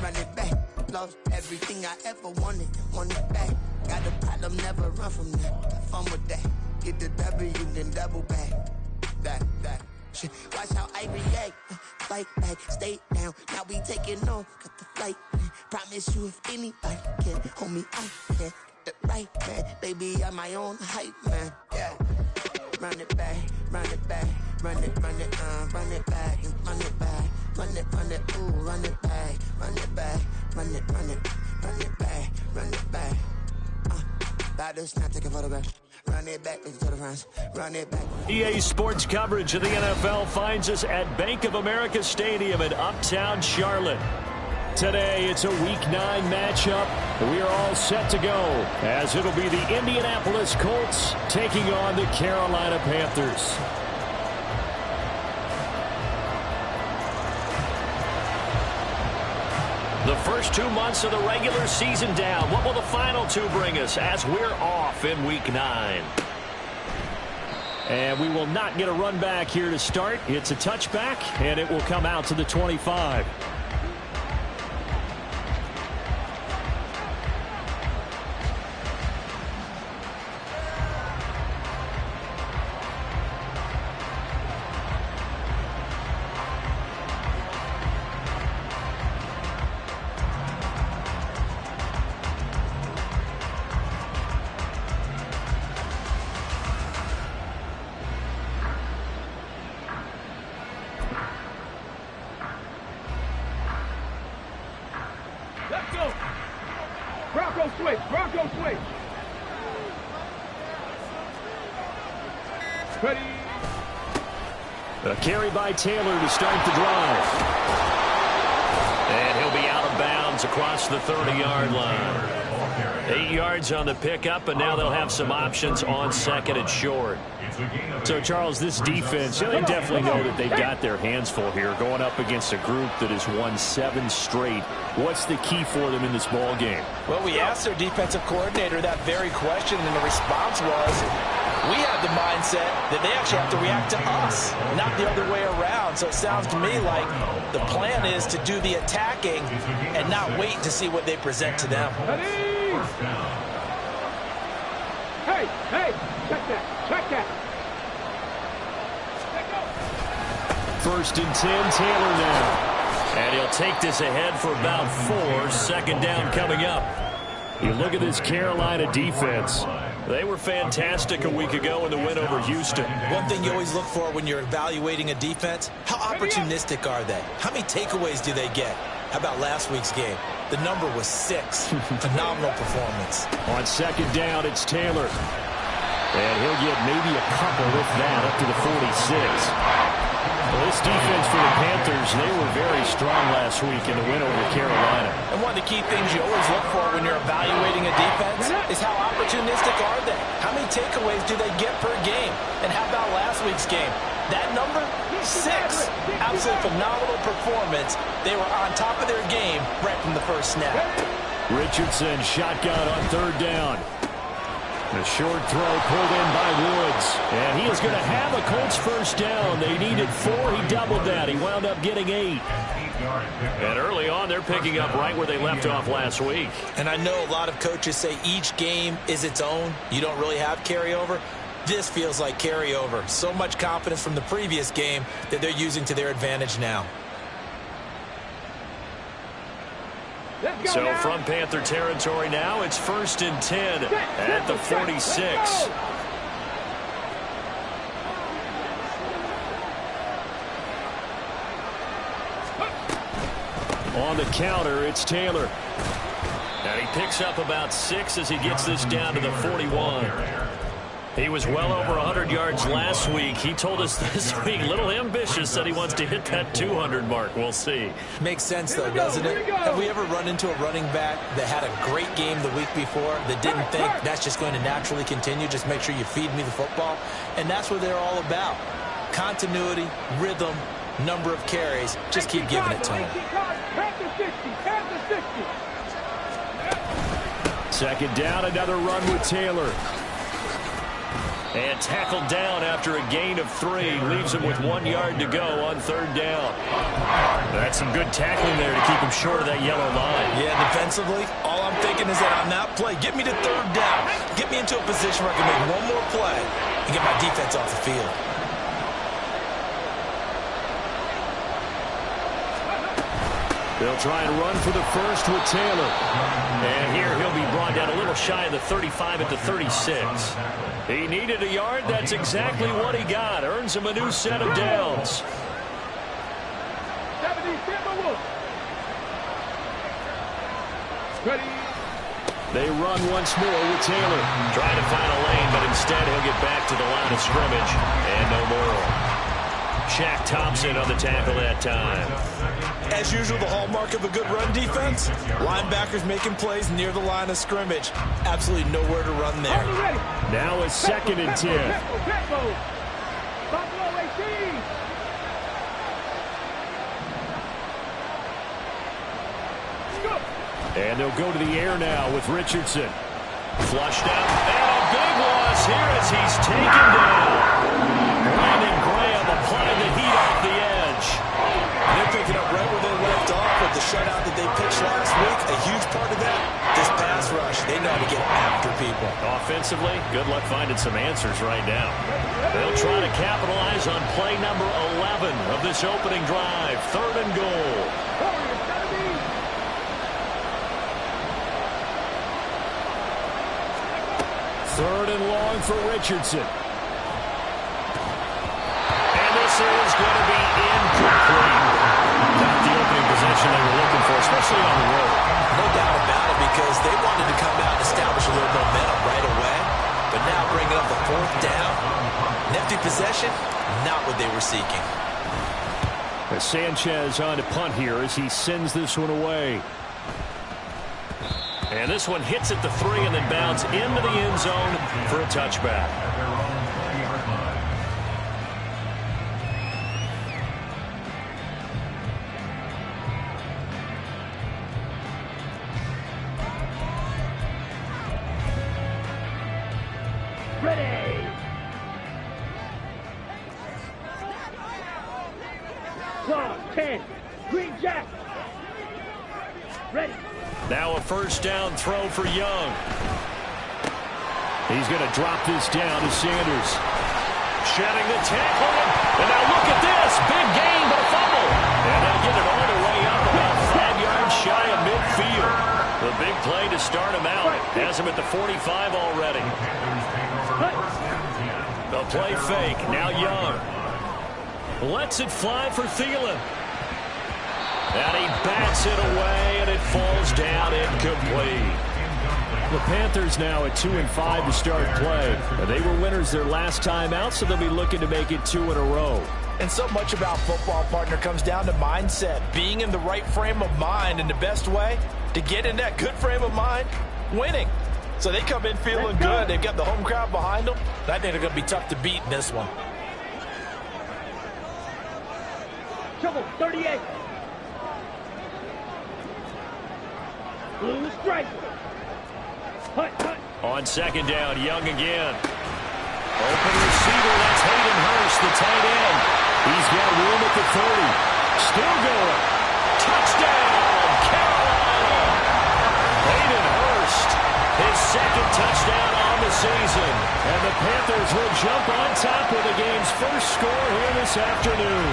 run it back. Lost everything I ever wanted it back. Got a problem, never run from that. Have fun with that. Get the W, then double back. That shit. Watch how I react. Fight back, stay down. Now we taking off. Got the flight. Promise you, if anybody can hold me, I can. The right man, baby, I'm my own hype man. Yeah. Run it back, run it back, run it back, run it back, run it back, ooh, run it back, run it back, run it back, run it back. About to snap, take a photograph. Run it back, to the front. Run it back. EA Sports coverage of the NFL finds us at Bank of America Stadium in Uptown Charlotte. Today, it's a Week 9 matchup. We are all set to go, as it'll be the Indianapolis Colts taking on the Carolina Panthers. The first 2 months of the regular season down. What will the final 2 bring us as we're off in Week 9? And we will not get a run back here to start. It's a touchback, and it will come out to the 25. Bronco switch. Ready. A carry by Taylor to start the drive. And he'll be out of bounds across the 30-yard line. 8 yards on the pickup, and now they'll have some options on second and short. So, Charles, this defense, they definitely know that they've got their hands full here, going up against a group that has won 7 straight. What's the key for them in this ball game? Well, we asked their defensive coordinator that very question, and the response was, we have the mindset that they actually have to react to us, not the other way around. So it sounds to me like the plan is to do the attacking and not wait to see what they present to them. Hey, check that. First and 10, Taylor now. And he'll take this ahead for about 4. Second down coming up. You look at this Carolina defense. They were fantastic a week ago in the win over Houston. One thing you always look for when you're evaluating a defense, how opportunistic are they? How many takeaways do they get? How about last week's game? The number was 6. Phenomenal performance. On second down, it's Taylor. And he'll get maybe a couple with that up to the 46. Well, this defense for the Panthers, they were very strong last week in the win over Carolina. And one of the key things you always look for when you're evaluating a defense is how opportunistic are they? How many takeaways do they get per game? And how about last week's game? That number, 6. Absolutely phenomenal performance. They were on top of their game right from the first snap. Richardson shotgun on third down. The short throw pulled in by Woods. And he is going to have a Colts first down. They needed 4. He doubled that. He wound up getting 8. And early on, they're picking up right where they left off last week. And I know a lot of coaches say each game is its own. You don't really have carryover. This feels like carryover. So much confidence from the previous game that they're using to their advantage now. So from Panther territory now, it's first and 10 at the 46. On the counter, it's Taylor. And he picks up about 6 as he gets this down to the 41. He was well over 100 yards last week. He told us this week, a little ambitious, that he wants to hit that 200 mark. We'll see. Makes sense, though, doesn't it? Have we ever run into a running back that had a great game the week before that didn't think that's just going to naturally continue? Just make sure you feed me the football. And that's what they're all about. Continuity, rhythm, number of carries. Just keep giving it to him. Second down, another run with Taylor. And tackled down after a gain of 3. Leaves him with 1 yard to go on 3rd down. That's some good tackling there to keep him short of that yellow line. Yeah, defensively, all I'm thinking is that on that play, get me to 3rd down. Get me into a position where I can make one more play and get my defense off the field. They'll try and run for the first with Taylor. And here he'll be brought down a little shy of the 35 at the 36. He needed a yard. That's exactly what he got. Earns him a new set of downs. They run once more with Taylor. Trying to find a lane, but instead he'll get back to the line of scrimmage. And no more. Shaq Thompson on the tackle that time. As usual, the hallmark of a good run defense, linebackers making plays near the line of scrimmage. Absolutely nowhere to run there. Now a 2nd and 10. And they'll go to the air now with Richardson. Flushed out. And a big loss here as he's taken down. Brandon Graham applying the heat off the edge. They're picking up right where they left off with the shutout that they pitched last week. A huge part of that, this pass rush. They know how to get after people. Offensively, good luck finding some answers right now. They'll try to capitalize on play number 11 of this opening drive. 3rd and goal. 3rd and long for Richardson. And this is going to be incomplete. Not the opening possession they were looking for, especially on the road. No doubt about it, because they wanted to come out and establish a little momentum right away. But now bringing up the 4th down, nifty possession, not what they were seeking. Sanchez on to punt here as he sends this one away. And this one hits at the 3 and then bounds into the end zone for a touchback. Ready. 10. Green Jack. Ready. Now a 1st down throw for Young. He's going to drop this down to Sanders. Shedding the tackle. And now look at this. Big gain, but a fumble. And they'll get it all the way up about 5 yards shy of midfield. The big play to start him out. Has him at the 45 already. The play fake. Now Young. Lets it fly for Thielen. And he bats it away, and it falls down incomplete. The Panthers now at 2-5 to start play. They were winners their last time out, so they'll be looking to make it 2 in a row. And so much about football, partner, comes down to mindset. Being in the right frame of mind, and the best way to get in that good frame of mind, winning. So they come in feeling good. They've got the home crowd behind them. I think they're going to be tough to beat in this one. Trouble, 38. Blue strike. On 2nd down, Young again. Open receiver, that's Hayden Hurst, the tight end. He's got room at the 30. Still going. Touchdown, Carolina. Hayden Hurst, his 2nd touchdown on the season. And the Panthers will jump on top with the game's first score here this afternoon.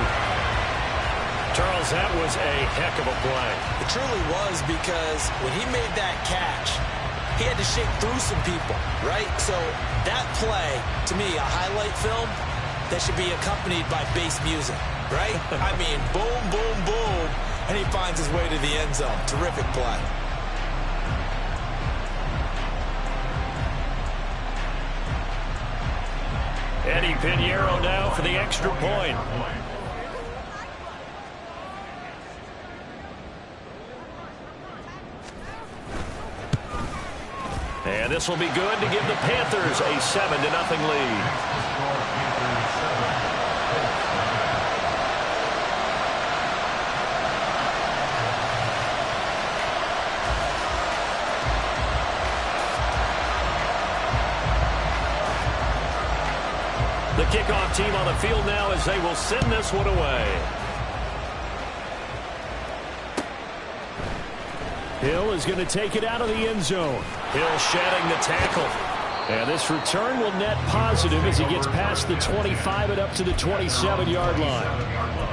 Charles, that was a heck of a play. It truly was, because when he made that catch, he had to shake through some people, right? So that play, to me, a highlight film that should be accompanied by bass music, right? I mean, boom, boom, boom, and he finds his way to the end zone. Terrific play. Eddie Pinheiro now for the extra point. And this will be good to give the Panthers a 7-0 lead. The kickoff team on the field now as they will send this one away. Hill is going to take it out of the end zone. Hill shedding the tackle. And this return will net positive as he gets past the 25 and up to the 27-yard line.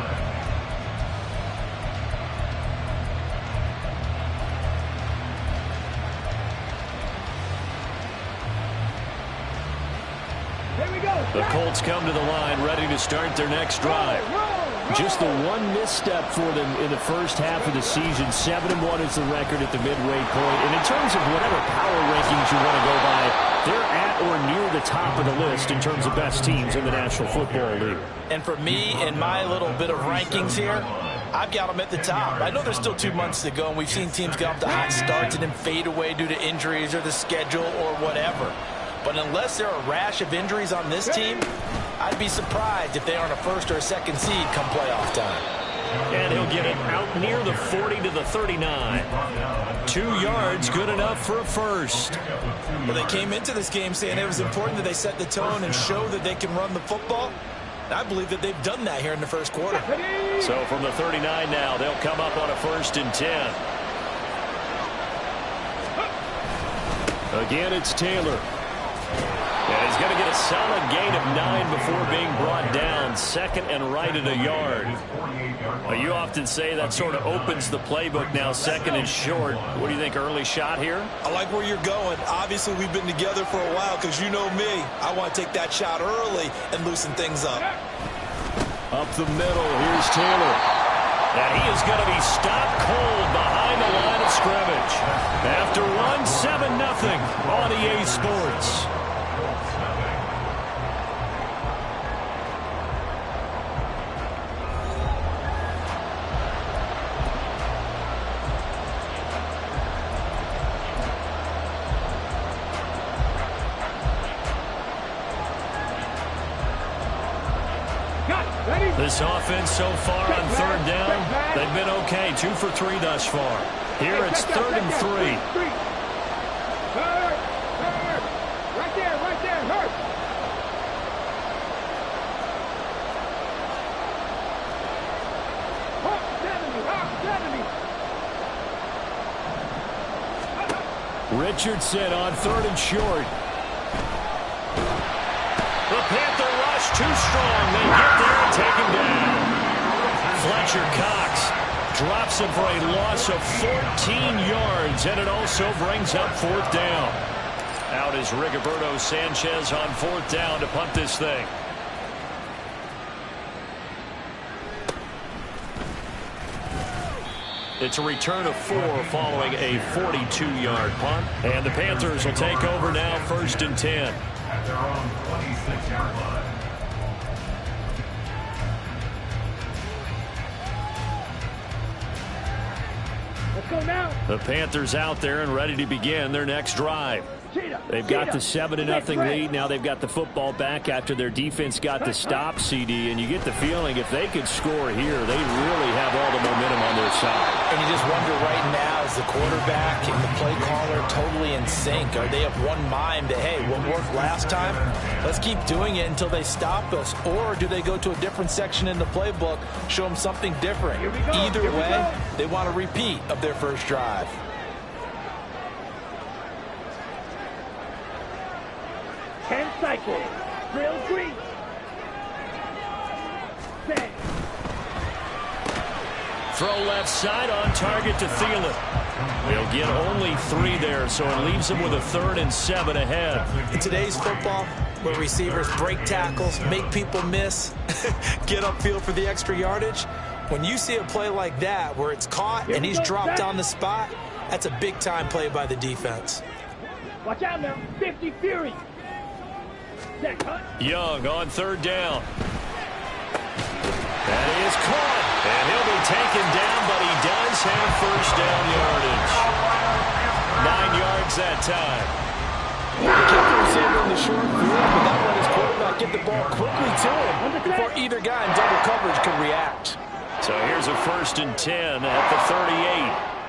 The Colts come to the line ready to start their next drive. Just the one misstep for them in the first half of the season. 7-1 is the record at the midway point. And in terms of whatever power rankings you want to go by, they're at or near the top of the list in terms of best teams in the National Football League. And for me, in my little bit of rankings here, I've got them at the top. I know there's still 2 months to go, and we've seen teams get off to hot starts and then fade away due to injuries or the schedule or whatever. But unless there are a rash of injuries on this team, I'd be surprised if they aren't a first or a second seed come playoff time. And he'll get it out near the 40 to the 39. 2 yards, good enough for a first. Well, they came into this game saying it was important that they set the tone and show that they can run the football. And I believe that they've done that here in the first quarter. So from the 39 now, they'll come up on a 1st and 10. Again, it's Taylor. And he's going to get a solid gain of 9 before being brought down. 2nd and right at a yard. Well, you often say that sort of opens the playbook now, 2nd and short. What do you think, early shot here? I like where you're going. Obviously, we've been together for a while because you know me. I want to take that shot early and loosen things up. Up the middle, here's Taylor. And he is going to be stopped cold behind the line of scrimmage. After one, 7-0 on EA Sports. This offense so far on 3rd down, they've been okay. 2 for 3 thus far. Here it's 3rd and 3. Hurt. Right there, hurt. Richardson on 3rd and short. The Panther rush too strong. They get there and take him down. Fletcher Cox drops him for a loss of 14 yards, and it also brings up 4th down. Out is Rigoberto Sanchez on 4th down to punt this thing. It's a return of 4 following a 42-yard punt. And the Panthers will take over now, 1st and 10. At their own 26-yard line. Let's go now. The Panthers out there and ready to begin their next drive. They've got the 7-0 lead. Now they've got the football back after their defense got the stop, CD. And you get the feeling if they could score here, they really have all the momentum on their side. And you just wonder right now, is the quarterback and the play caller totally in sync? Are they of one mind that, hey, what worked last time, let's keep doing it until they stop us? Or do they go to a different section in the playbook, show them something different? Either way, they want a repeat of their first drive. 10 cycles. Drill 3. Set. Throw left side on target to Thielen. They'll get only 3 there, so it leaves them with a 3rd and 7 ahead. In today's football, where receivers break tackles, make people miss, get upfield for the extra yardage, when you see a play like that where it's caught and he's dropped on the spot, that's a big-time play by the defense. Watch out now. 50 Fury. Young on 3rd down. That is caught. And he'll be taken down, but he does have 1st down yardage. 9 yards that time. He kept the receiver in the short field, but that let his quarterback get the ball quickly to him before either guy in double coverage could react. So here's a 1st and 10 at the 38.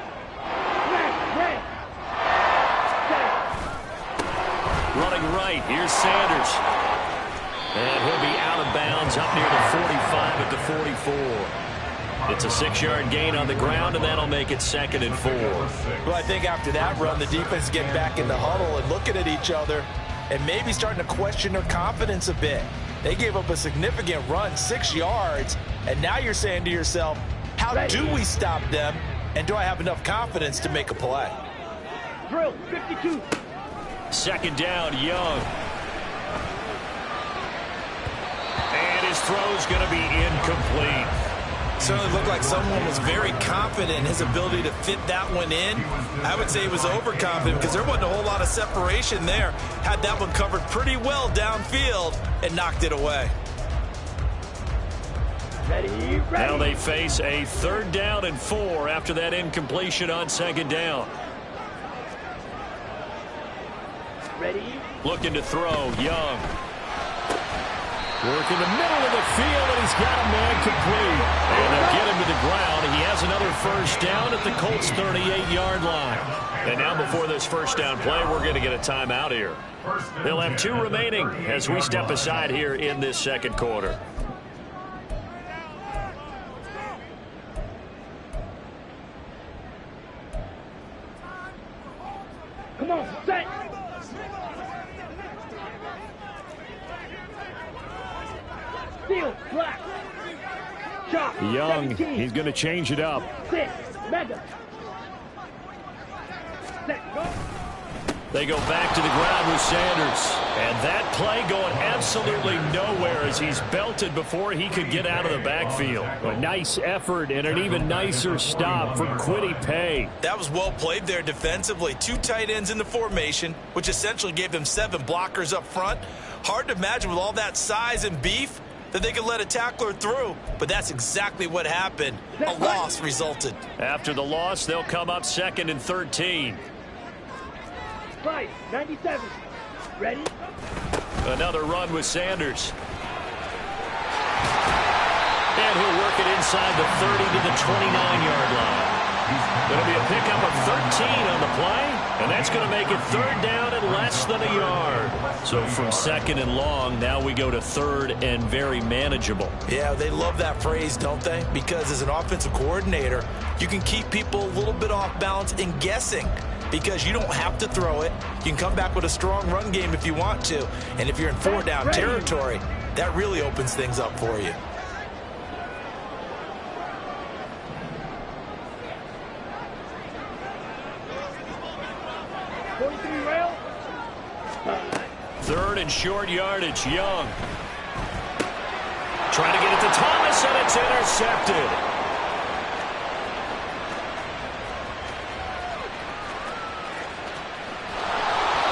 Running right, here's Sanders. And he'll be out of bounds up near the 45 at the 44. It's a 6-yard gain on the ground, and that'll make it 2nd and 4. Well, I think after that run, the defense getting back in the huddle and looking at each other and maybe starting to question their confidence a bit. They gave up a significant run, 6 yards, and now you're saying to yourself, how do we stop them, and do I have enough confidence to make a play? Drill, 52. 2nd down, Young. And his throw's going to be incomplete. Certainly looked like someone was very confident in his ability to fit that one in. I would say he was overconfident because there wasn't a whole lot of separation there. Had that one covered pretty well downfield and knocked it away. Ready. Now they face a 3rd down and 4 after that incompletion on 2nd down. Ready. Looking to throw, Young. Work in the middle of the field, and he's got a man complete. And they'll get him to the ground. He has another 1st down at the Colts' 38-yard line. And now before this 1st down play, we're going to get a timeout here. They'll have 2 remaining as we step aside here in this 2nd quarter. Come on, set. Steal, black. Chop. Young, 17. he's going to change it up. 6, mega. Set, go. They go back to the ground with Sanders. And that play going absolutely nowhere as he's belted before he could get out of the backfield. A nice effort and an even nicer stop for Kwity Paye. That was well played there defensively. 2 tight ends in the formation, which essentially gave them 7 blockers up front. Hard to imagine with all that size and beef that they could let a tackler through, but that's exactly what happened. A loss resulted. After the loss, they'll come up 2nd and 13. Right, 97. Ready? Another run with Sanders. And he'll work it inside the 30 to the 29-yard line. Going to be a pickup of 13 on the play, and that's going to make it 3rd down and less than a yard. So from 2nd and long, now we go to 3rd and very manageable. Yeah, they love that phrase, don't they? Because as an offensive coordinator, you can keep people a little bit off balance and guessing because you don't have to throw it. You can come back with a strong run game if you want to. And if you're in 4-down territory, that really opens things up for you. Rail. 3rd and short yardage, Young. Trying to get it to Thomas, and it's intercepted.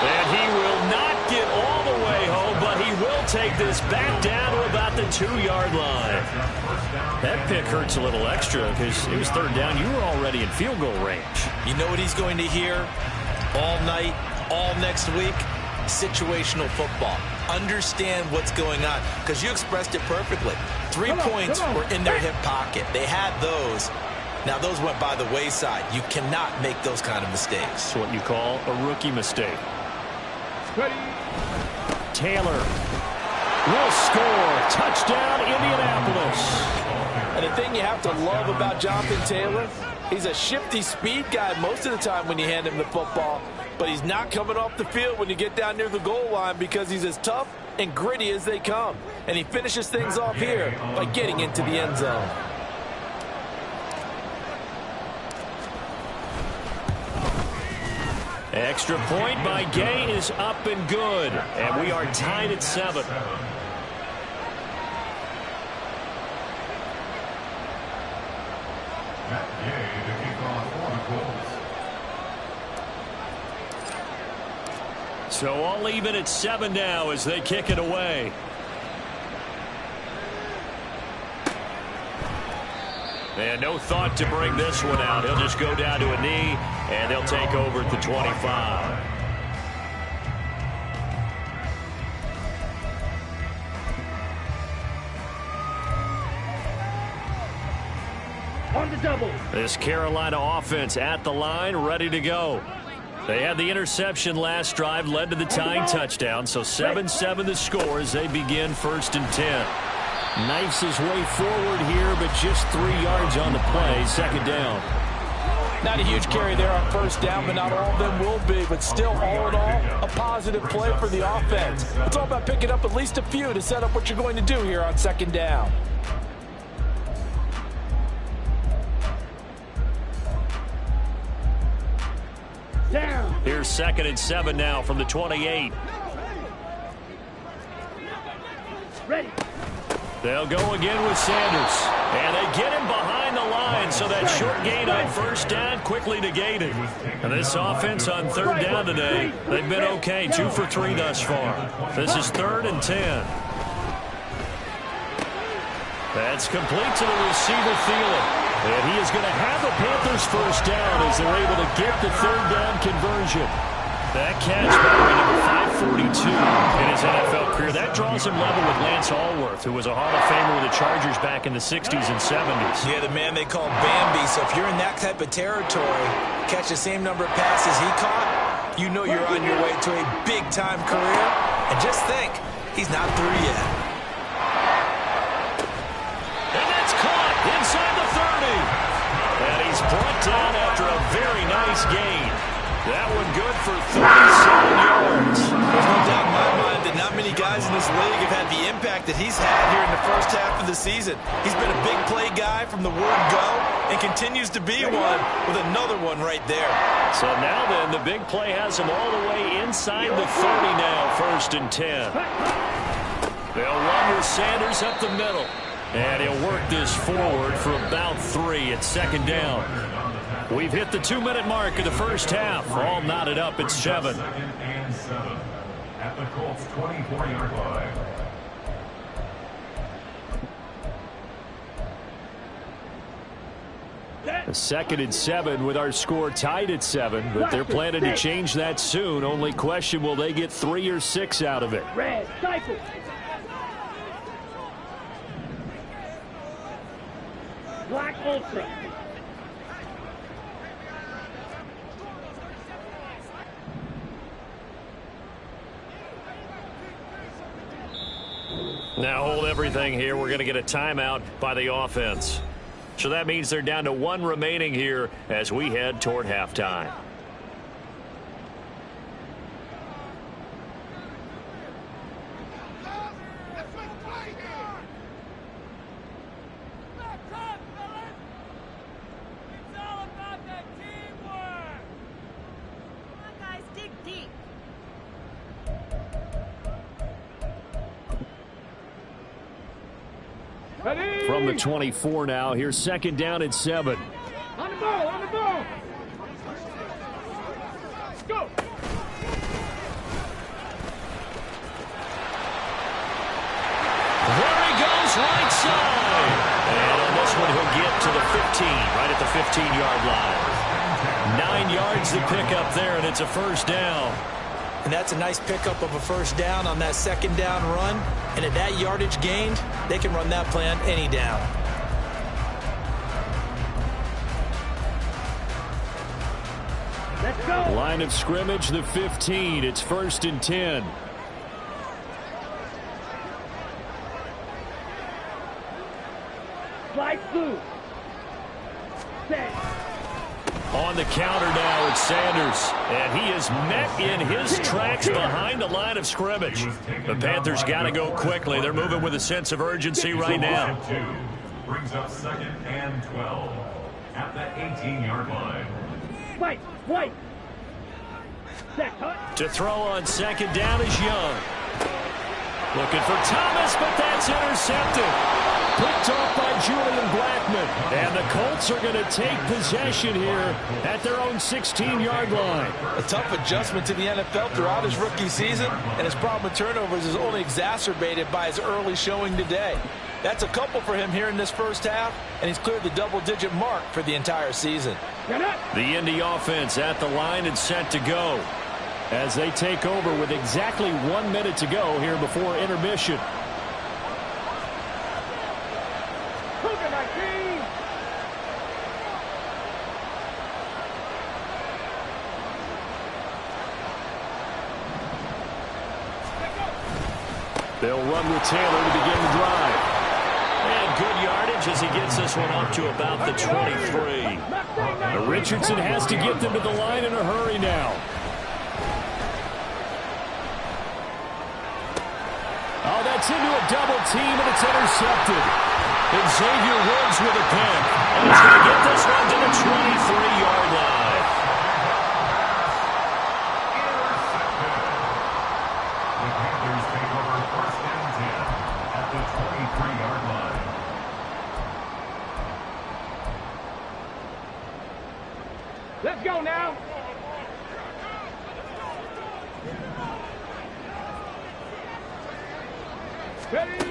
And he will not get all the way home, but he will take this back down to about the 2-yard line. That pick hurts a little extra because it was 3rd down. You were already in field goal range. You know what he's going to hear all night, all next week? Situational football. Understand what's going on, because you expressed it perfectly. 3 points were in their hip pocket. They had those. Now, those went by the wayside. You cannot make those kind of mistakes. It's what you call a rookie mistake. Ready. Taylor will score. Touchdown, Indianapolis. And the thing you have to love about Jonathan Taylor, he's a shifty speed guy most of the time when you hand him the football, but he's not coming off the field when you get down near the goal line because he's as tough and gritty as they come. And he finishes things off here by getting into the end zone. Extra point by Gay is up and good. And we are tied at 7. So all even at 7 now as they kick it away. And no thought to bring this one out. He'll just go down to a knee, and they'll take over at the 25. On the double. This Carolina offense at the line, ready to go. They had the interception last drive, led to the tying touchdown, so 7-7 the score as they begin 1st and 10. Knifes his way forward here, but just 3 yards on the play, 2nd down. Not a huge carry there on 1st down, but not all of them will be. But still, all in all, a positive play for the offense. It's all about picking up at least a few to set up what you're going to do here on 2nd down. Down. Here's 2nd and 7 now from the 28. Ready. They'll go again with Sanders. And they get him behind the line, so that short gain on 1st down quickly negated. And this offense on 3rd down today, they've been okay, 2 for 3 thus far. This is 3rd and 10. That's complete to the receiver, Thielen. And he is going to have the Panthers 1st down as they're able to get the 3rd down conversion. That catch by number 542 in his NFL career. That draws him level with Lance Allworth, who was a Hall of Famer with the Chargers back in the 60s and 70s. Yeah, the man they call Bambi. So if you're in that type of territory, catch the same number of passes he caught, you know you're on your way to a big-time career. And just think, he's not through yet. And that's caught inside the 30. And he's brought down after a very nice gain. That one good for 37 yards. There's no doubt in my mind that not many guys in this league have had the impact that he's had here in the 1st half of the season. He's been a big play guy from the word go and continues to be one with another one right there. So now then, the big play has him all the way inside the 30 now, 1st and 10. They'll run with Sanders up the middle. And he'll work this forward for about 3 at 2nd down. We've hit the 2-minute mark of the 1st half. All knotted up at 7. 2nd and 7 at the Colts 24-yard line. A 2nd and 7 with our score tied at 7, but they're planning to change that soon. Only question, will they get 3 or 6 out of it? Red. Stifle. Black Ultra. Now hold everything here. We're going to get a timeout by the offense. So that means they're down to 1 remaining here as we head toward halftime. From the 24 now, here's 2nd down and 7. On the ball, on the ball. Go. There he goes, right side. And on this one, he'll get to the 15, right at the 15-yard line. 9 yards to pick up there, and it's a 1st down. And that's a nice pickup of a 1st down on that 2nd down run. And at that yardage gained, they can run that play on any down. Let's go. Line of scrimmage, the 15. It's 1st and 10. Slide through. Set. On the counter now, it's Sanders. And he is met in his tracks behind the line of scrimmage. The Panthers got to go quickly. They're moving with a sense of urgency right now. Brings up 2nd and 12 at the 18-yard line. White. White. Set. Cut. To throw on 2nd down is Young. Looking for Thomas, but that's intercepted. Picked off by Julian Blackmon. And the Colts are going to take possession here at their own 16-yard line. A tough adjustment to the NFL throughout his rookie season, and his problem with turnovers is only exacerbated by his early showing today. That's a couple for him here in this 1st half, and he's cleared the double-digit mark for the entire season. The Indy offense at the line and set to go as they take over with exactly 1 minute to go here before intermission. They'll run with Taylor to begin the drive. And good yardage as he gets this one up to about the 23. Richardson has to get them to the line in a hurry now. Oh, that's into a double team, and it's intercepted. And Xavier Woods with a pick. And he's going to get this one to the 23-yard line. The Panthers take over first and 10 at the 23-yard line. Let's go now. Ready?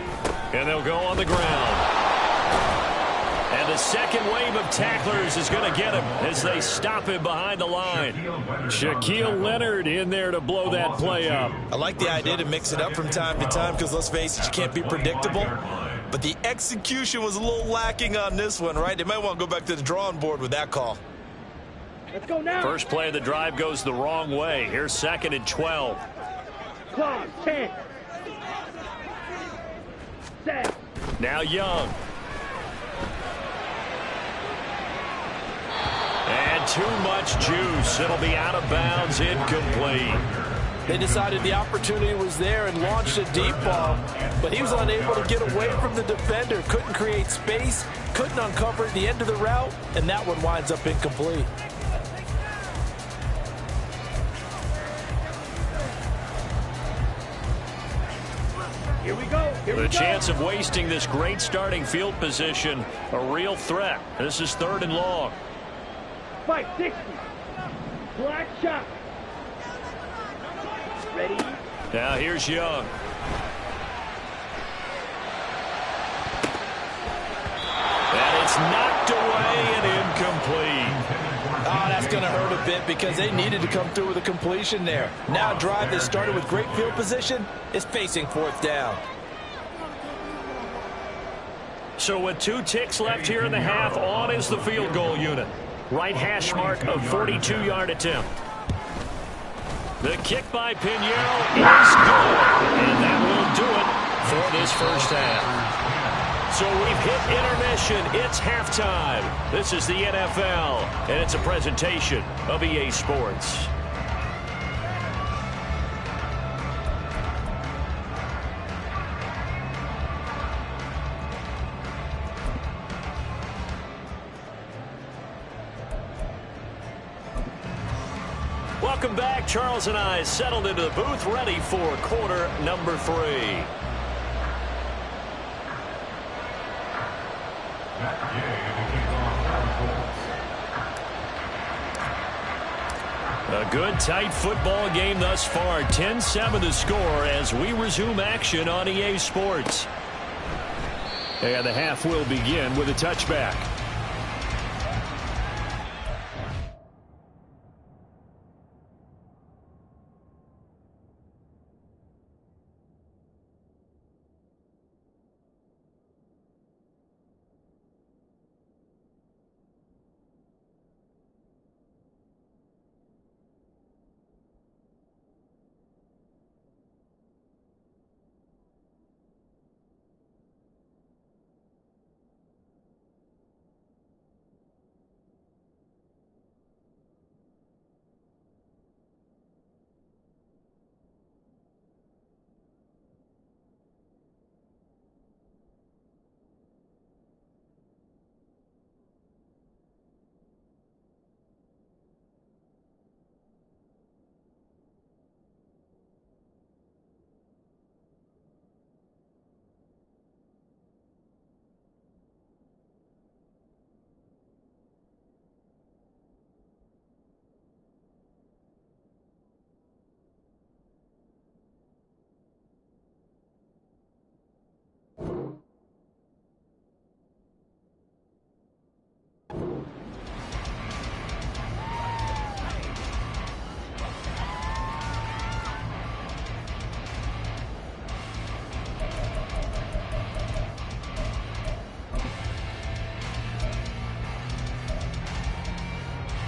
And they'll go on the ground. And the second wave of tacklers is going to get him as they stop him behind the line. Shaquille Leonard in there to blow that play up. I like the idea to mix it up from time to time because, let's face it, you can't be predictable. But the execution was a little lacking on this one, right? They might want to go back to the drawing board with that call. Let's go now. First play of the drive goes the wrong way. Here's 2nd and 12. Clock, 10. Set. Now Young. And too much juice. It'll be out of bounds, incomplete. They decided the opportunity was there and launched a deep ball, but he was unable to get away from the defender, couldn't create space, couldn't uncover the end of the route, and that one winds up incomplete. Here we go. The chance of wasting this great starting field position, a real threat. This is 3rd and long. 560. Black shot. Ready? Now here's Young. And it's knocked away and incomplete. Oh, that's going to hurt a bit because they needed to come through with a completion there. Now a drive that started with great field position is facing 4th down. So with 2 ticks left here in the half, on is the field goal unit. Right hash mark of 42-yard attempt. The kick by Pinheiro is good, and that will do it for this first half. So we've hit intermission. It's halftime. This is the NFL, and it's a presentation of EA Sports. Welcome back. Charles and I settled into the booth, ready for quarter number 3. A good, tight football game thus far. 10-7 the score as we resume action on EA Sports. And the half will begin with a touchback.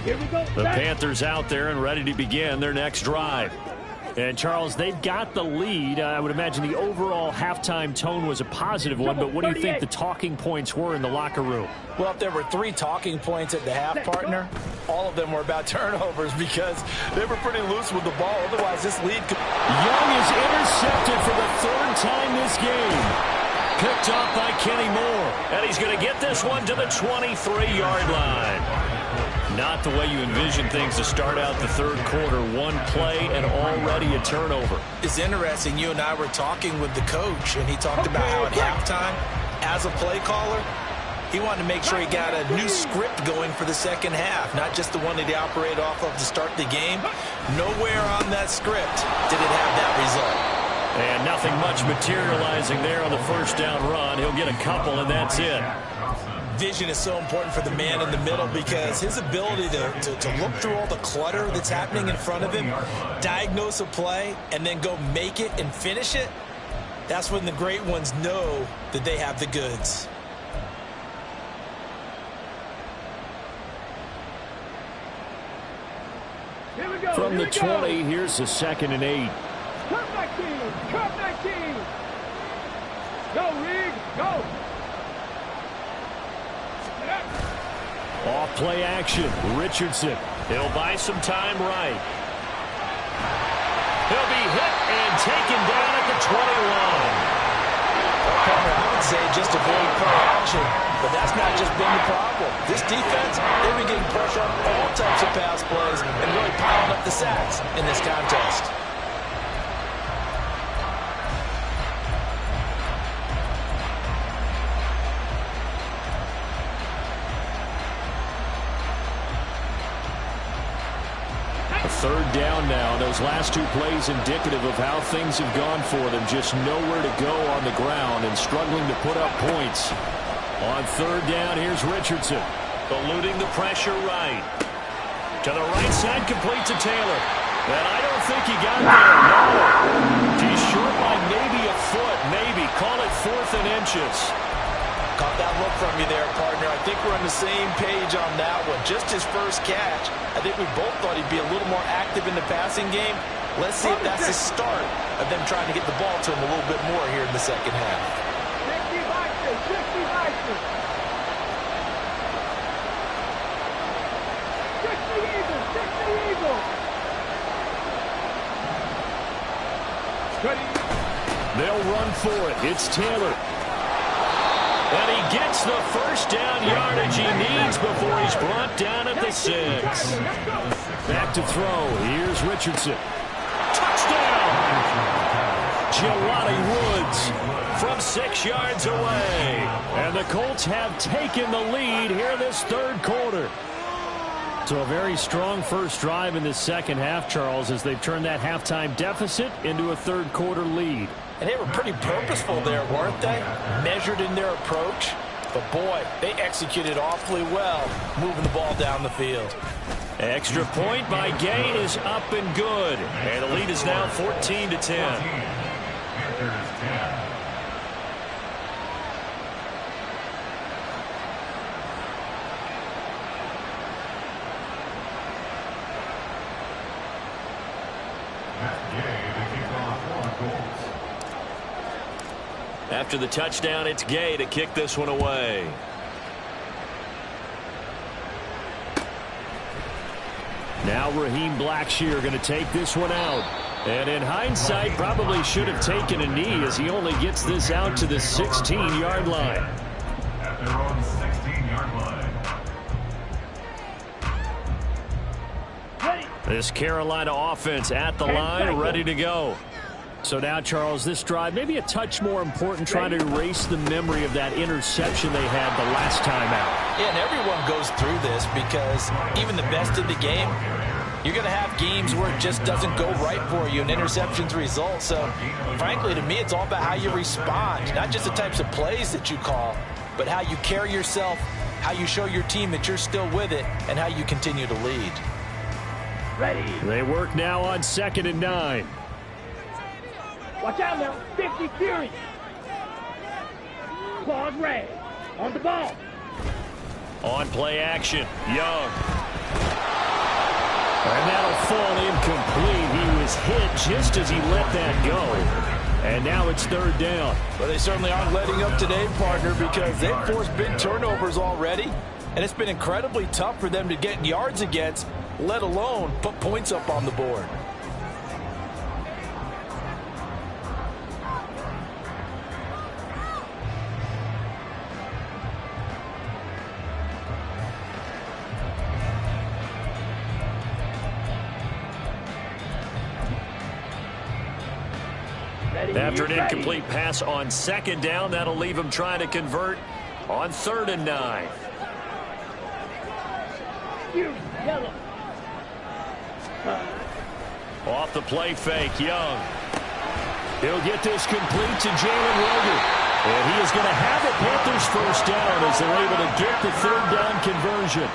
Here we go. The Panthers out there and ready to begin their next drive. And, Charles, they've got the lead. I would imagine the overall halftime tone was a positive one, but what do you think the talking points were in the locker room? Well, if there were 3 talking points at the half, partner, all of them were about turnovers because they were pretty loose with the ball. Otherwise, this lead could... Young is intercepted for the 3rd time this game. Picked off by Kenny Moore. And he's going to get this one to the 23-yard line. Not the way you envision things to start out the 3rd quarter. 1 play and already a turnover. It's interesting. You and I were talking with the coach, and he talked about how at halftime, as a play caller, he wanted to make sure he got a new script going for the second half, not just the one that he operated off of to start the game. Nowhere on that script did it have that result. And nothing much materializing there on the first down run. He'll get a couple, and that's it. Vision is so important for the man in the middle because his ability to look through all the clutter that's happening in front of him, diagnose a play, and then go make it and finish it, that's when the great ones know that they have the goods. From the 20, here's the 2nd and 8. Come back team! Come back team! Go, Reed! Go! Off play action. Richardson. He'll buy some time right. He'll be hit and taken down at the 21. I would say just avoid play action, but that's not just been the problem. This defense, they've been getting pressure on all types of pass plays and really piling up the sacks in this contest. Third down now. Those last 2 plays indicative of how things have gone for them. Just nowhere to go on the ground and struggling to put up points. On 3rd down, here's Richardson. Eluding the pressure right. To the right side, complete to Taylor. And I don't think he got there. No. He's short by maybe a foot. Maybe. Call it 4th and inches. Caught that look from you there, partner. I think we're on the same page on that one. Just his first catch. I think we both thought he'd be a little more active in the passing game. Let's see if that's the start of them trying to get the ball to him a little bit more here in the second half. 60 Eagles! They'll run for it. It's Taylor. And he gets the first down yardage he needs before he's brought down at the 6. Back to throw. Here's Richardson. Touchdown! Jelani Woods from 6 yards away. And the Colts have taken the lead here this 3rd quarter. So a very strong first drive in the second half, Charles, as they've turned that halftime deficit into a 3rd quarter lead. And they were pretty purposeful there, weren't they? Measured in their approach. But, boy, they executed awfully well, moving the ball down the field. Extra point by Gay is up and good. And the lead is now 14-10. After the touchdown, it's Gay to kick this one away. Now Raheem Blackshear going to take this one out. And in hindsight, probably should have taken a knee as he only gets this out to the 16-yard line. At their own 16-yard line. This Carolina offense at the line, ready to go. So now, Charles, this drive, maybe a touch more important, trying to erase the memory of that interception they had the last time out. Yeah, and everyone goes through this because even the best in the game, you're going to have games where it just doesn't go right for you and interceptions result. So, frankly, to me, it's all about how you respond, not just the types of plays that you call, but how you carry yourself, how you show your team that you're still with it, and how you continue to lead. Ready. They work now on 2nd and 9. Watch out now. 50 Fury. Claws Ray. On the ball. On play action. Young. And that'll fall incomplete. He was was hit just as he let that go. And now it's third down. Well, they certainly aren't letting up today, partner, because they've forced big turnovers already. And it's been incredibly tough for them to get yards against, let alone put points up on the board. After an incomplete pass on second down, that'll leave him trying to convert on 3rd and 9. Off the play fake, Young. He'll get this complete to Jalen Roger. And he is going to have the Panthers first down as they're able to get the 3rd down conversion.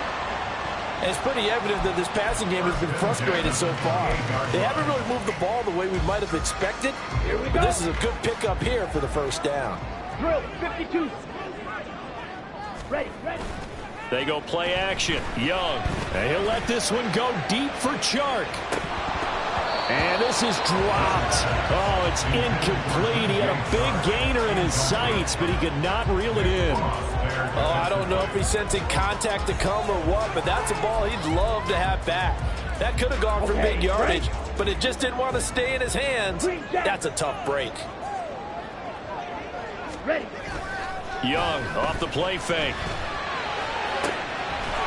And it's pretty evident that this passing game has been frustrated so far. They haven't really moved the ball the way we might have expected. But this is a good pickup here for the first down. Drill 52. Ready. They go play action. Young. And he'll let this one go deep for Chark. And this is dropped. Oh, it's incomplete. He had a big gainer in his sights, but he could not reel it in. Oh, I don't know if he's sensing contact to come or what, but that's a ball he'd love to have back. That could have gone for big yardage, but it just didn't want to stay in his hands. That's a tough break. Ready. Young off the play fake.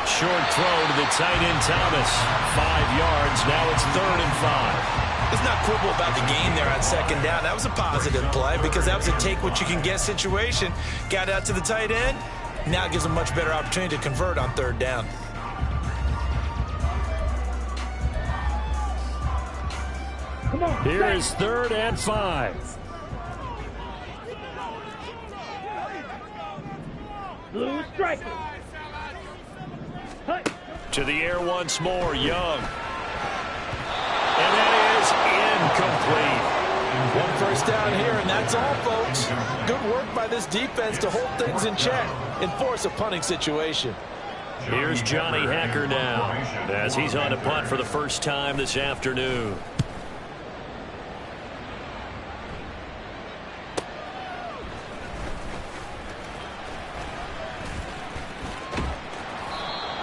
Short throw to the tight end Thomas. 5 yards. Now it's 3rd and 5. Let's not quibble about the gain there on second down. That was a positive play because that was a take-what-you-can-get situation. Got out to the tight end. Now it gives them a much better opportunity to convert on 3rd down. Come on. Here is 3rd and 5. Blue striker. To the air once more, Young. And that is incomplete. 1 first down here, and that's all, folks. Good work by this defense to hold things in check and force a punting situation. Here's Johnny Hacker now as he's on a punt for the first time this afternoon.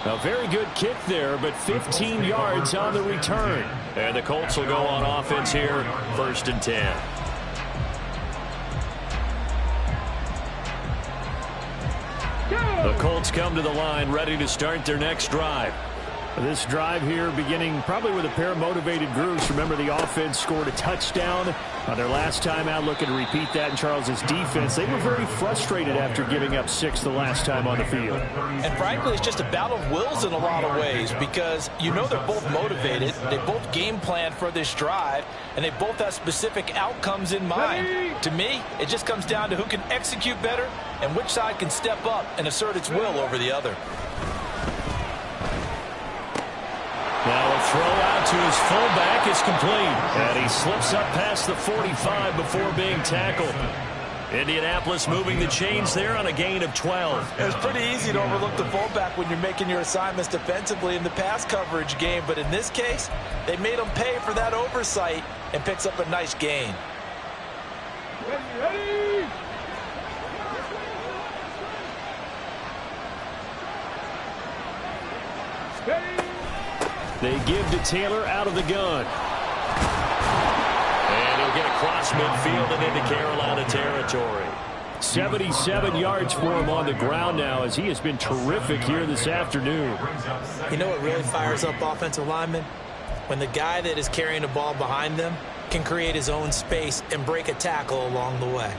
A very good kick there, but 15 yards on the return. And the Colts will go on offense here, 1st and 10. The Colts come to the line ready to start their next drive. This drive here beginning probably with a pair of motivated groups. Remember, the offense scored a touchdown on their last time out, looking to repeat that in Charles's defense. They were very frustrated after giving up 6 the last time on the field. And frankly, it's just a battle of wills in a lot of ways because you know they're both motivated. They both game plan for this drive, and they both have specific outcomes in mind. To me, it just comes down to who can execute better and which side can step up and assert its will over the other. Now a throw out to his fullback is complete. And he slips up past the 45 before being tackled. Indianapolis moving the chains there on a gain of 12. It's pretty easy to overlook the fullback when you're making your assignments defensively in the pass coverage game. But in this case, they made him pay for that oversight and picks up a nice gain. Ready. They give to Taylor out of the gun. And he'll get across midfield and into Carolina territory. 77 yards for him on the ground now as he has been terrific here this afternoon. You know what really fires up offensive linemen? When the guy that is carrying the ball behind them can create his own space and break a tackle along the way.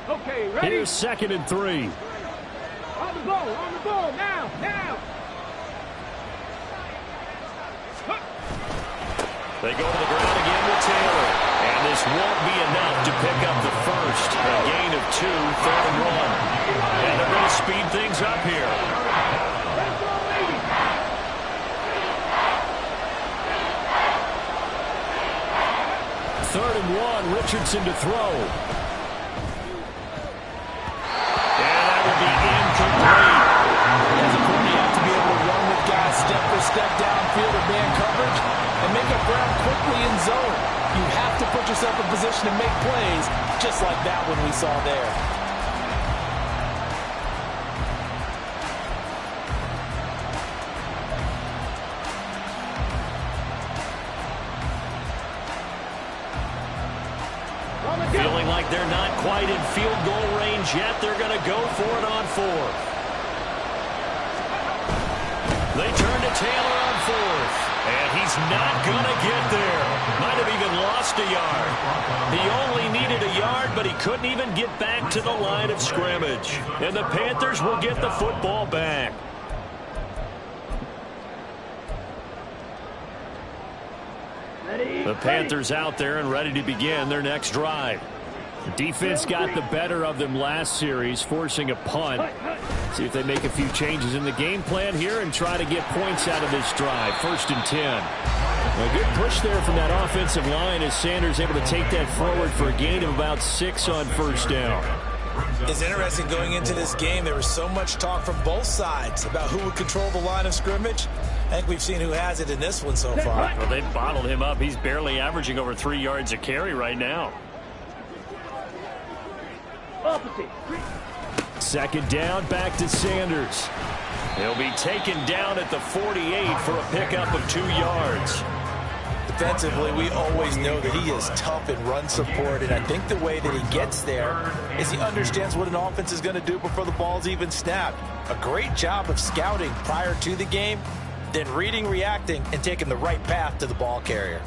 Okay, ready? Here's 2nd and 3. On the ball, now. They go to the ground again with Taylor. And this won't be enough to pick up the first. A gain of 2, 3rd and 1. And they're going to speed things up here. Third and 1, Richardson to throw. And that will be incomplete. position to make plays, just like that one we saw there. Feeling like they're not quite in field goal range yet. They're going to go for it on fourth. They turn to Taylor on fourth. And he's not going to get there. Might have even lost a yard. He only needed a yard, but he couldn't even get back to the line of scrimmage. And the Panthers will get the football back. The Panthers out there and ready to begin their next drive. The defense got the better of them last series, forcing a punt. See if they make a few changes in the game plan here and try to get points out of this drive. 1st and 10. A good push there from that offensive line as Sanders able to take that forward for a gain of about 6 on 1st down. It's interesting going into this game. There was so much talk from both sides about who would control the line of scrimmage. I think we've seen who has it in this one so far. Well, they've bottled him up. He's barely averaging over 3 yards a carry right now. Second down, back to Sanders. He'll be taken down at the 48 for a pickup of 2 yards. Defensively, we always know that he is tough in run support, and I think the way that he gets there is he understands what an offense is going to do before the ball's even snapped. A great job of scouting prior to the game, then reading, reacting, and taking the right path to the ball carrier.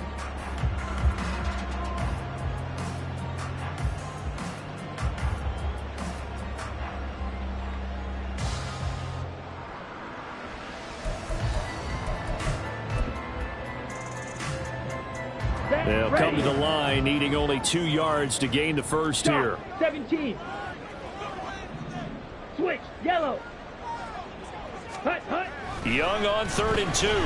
They'll come to the line, needing only 2 yards to gain the first here. 17. Switch, yellow. Hut, hut. Young on 3rd and 2. And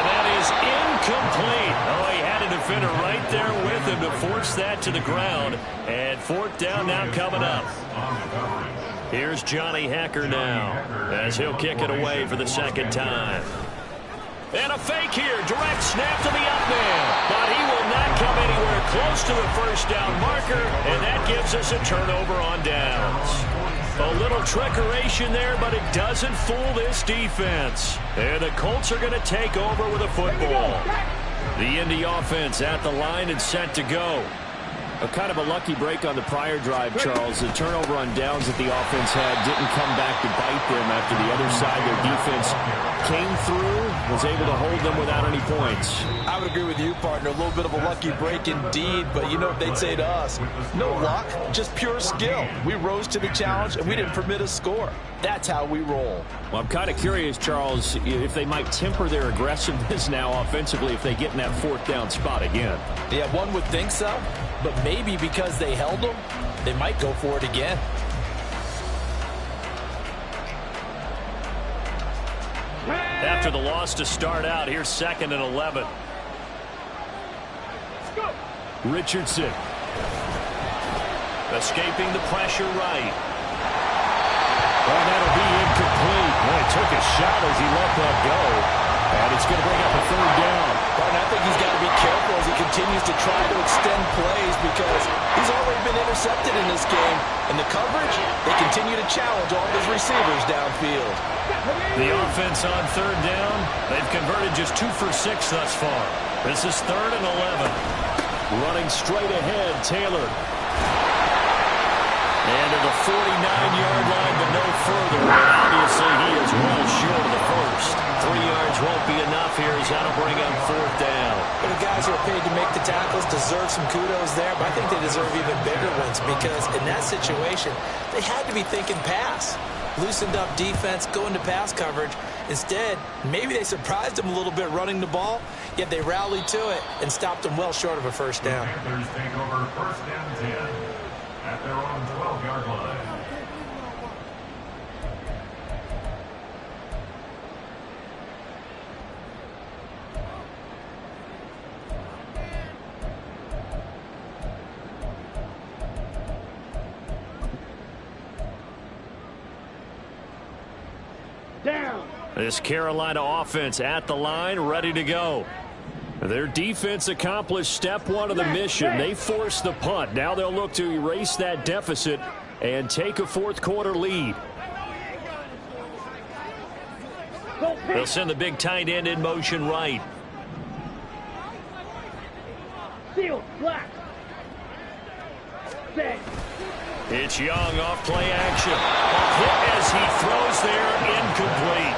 that is incomplete. Oh, he had a defender right there with him to force that to the ground. And 4th down now coming up. Here's Johnny Hecker now as he'll kick it away for the 2nd time. And a fake here. Direct snap to the up man. But he will not come anywhere close to the 1st down marker. And that gives us a turnover on downs. A little trickeration there, but it doesn't fool this defense. And the Colts are going to take over with a football. The Indy offense at the line and set to go. A kind of a lucky break on the prior drive, Charles. The turnover on downs that the offense had didn't come back to bite them after the other side. Their defense came through, was able to hold them without any points. I would agree with you, partner. A little bit of a lucky break indeed, but you know what they'd say to us? No luck, just pure skill. We rose to the challenge, and we didn't permit a score. That's how we roll. Well, I'm kind of curious, Charles, if they might temper their aggressiveness now offensively if they get in that 4th down spot again. Yeah, one would think so, but maybe because they held them, they might go for it again. After the loss to start out, here's 2nd and 11. Richardson. Escaping the pressure right. Oh, that'll be incomplete. Well, he took a shot as he let that go. And it's going to bring up a 3rd down. But I think he's got to be careful as he continues to try to extend plays because he's already been intercepted in this game. And the coverage, they continue to challenge all of his receivers downfield. The offense on 3rd down, they've converted just 2 for 6 thus far. This is 3rd and 11. Running straight ahead, Taylor. And to the 49-yard line, but no further. And obviously, he is well short of the first. 3 yards won't be enough here as that'll bring up 4th down. And the guys who are paid to make the tackles deserve some kudos there, but I think they deserve even bigger ones because in that situation, they had to be thinking pass. Loosened up defense, going to pass coverage. Instead, maybe they surprised them a little bit running the ball, yet they rallied to it and stopped them well short of a 1st down. Panthers take over 1st and 10 at their own 12-yard line. Down. This Carolina offense at the line, ready to go. Their defense accomplished step one of the mission. They forced the punt. Now they'll look to erase that deficit and take a fourth-quarter lead. They'll send the big tight end in motion right. Seal, black. Set. It's Young off play action. Hit as he throws there, incomplete.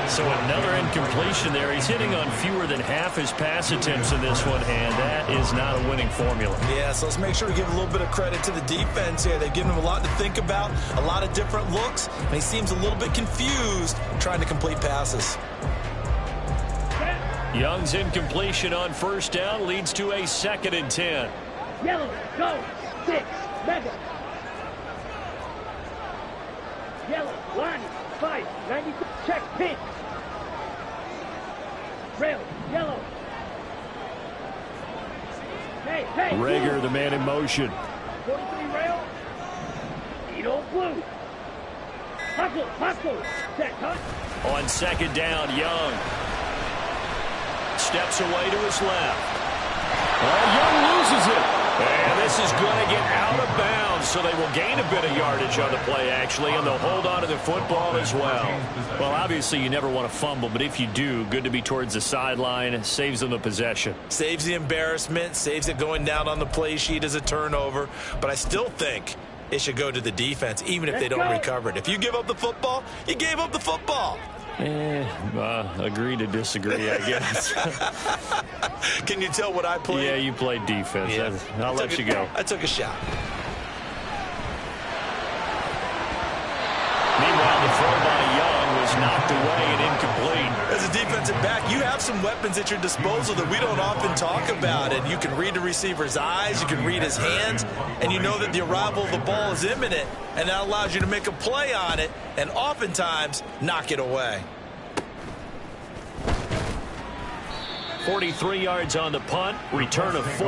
So another incompletion there. He's hitting on fewer than half his pass attempts in this one, and that is not a winning formula. Yeah, so let's make sure we give a little bit of credit to the defense here. They've given him a lot to think about, a lot of different looks, and he seems a little bit confused trying to complete passes. Young's incompletion on first down leads to a 2nd and 10. Yellow, go. 6, Madden. Yellow, line, 5, 92, check, pink. Rail, yellow. Hey, hey. Rager, the man in motion. 43 rail. Edo blue. Hustle. Set, cut. On 2nd down, Young steps away to his left. Young loses it. And this is going to get out of bounds, so they will gain a bit of yardage on the play, actually, and they'll hold on to the football as well. Well, obviously, you never want to fumble, but if you do, good to be towards the sideline. Saves them the possession. Saves the embarrassment, saves it going down on the play sheet as a turnover. But I still think it should go to the defense, even if they don't recover it. If you give up the football, you gave up the football. Agree to disagree, I guess. Can you tell what I played? Yeah, you played defense. Yeah. I'll let you go. I took a shot. Meanwhile, the throw by Young was knocked away and incomplete. As a defensive back, you have some weapons at your disposal that we don't often talk about. And you can read the receiver's eyes, you can read his hands, and you know that the arrival of the ball is imminent, and that allows you to make a play on it and oftentimes knock it away. 43 yards on the punt, return of 4,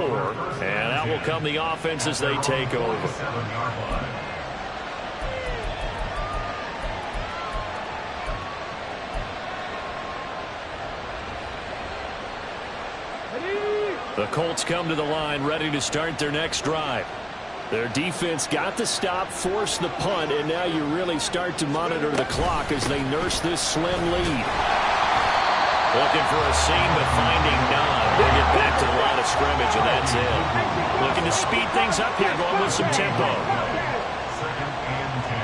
and out will come the offense as they take over. The Colts come to the line ready to start their next drive. Their defense got the stop, forced the punt, and now you really start to monitor the clock as they nurse this slim lead. Looking for a seam, but finding none. They get back to the line of scrimmage, and that's it. Looking to speed things up here, going with some tempo. 2nd and 10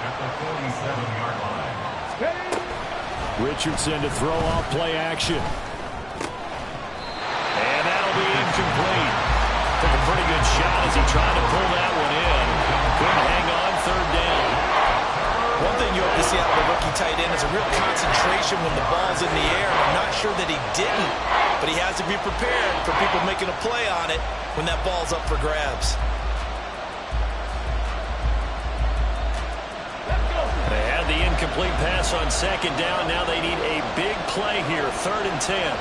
at the 47-yard line. Richardson to throw off play action. And that'll be incomplete. Took a pretty good shot as he tried to pull that one in. Couldn't hang on 3rd down. One thing you have to see out of the rookie tight end is a real concentration when the ball's in the air. I'm not sure that he didn't, but he has to be prepared for people making a play on it when that ball's up for grabs. They had the incomplete pass on 2nd down. Now they need a big play here, 3rd and 10.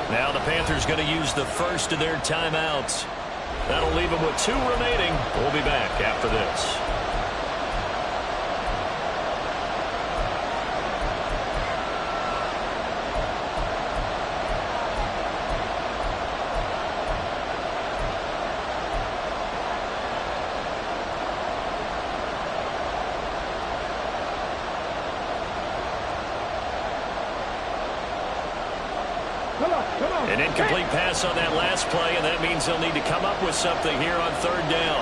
Now the Panthers going to use the first of their timeouts. That'll leave them with 2 remaining. We'll be back after this. An incomplete pass on that last play, and that means they'll need to come up with something here on 3rd down.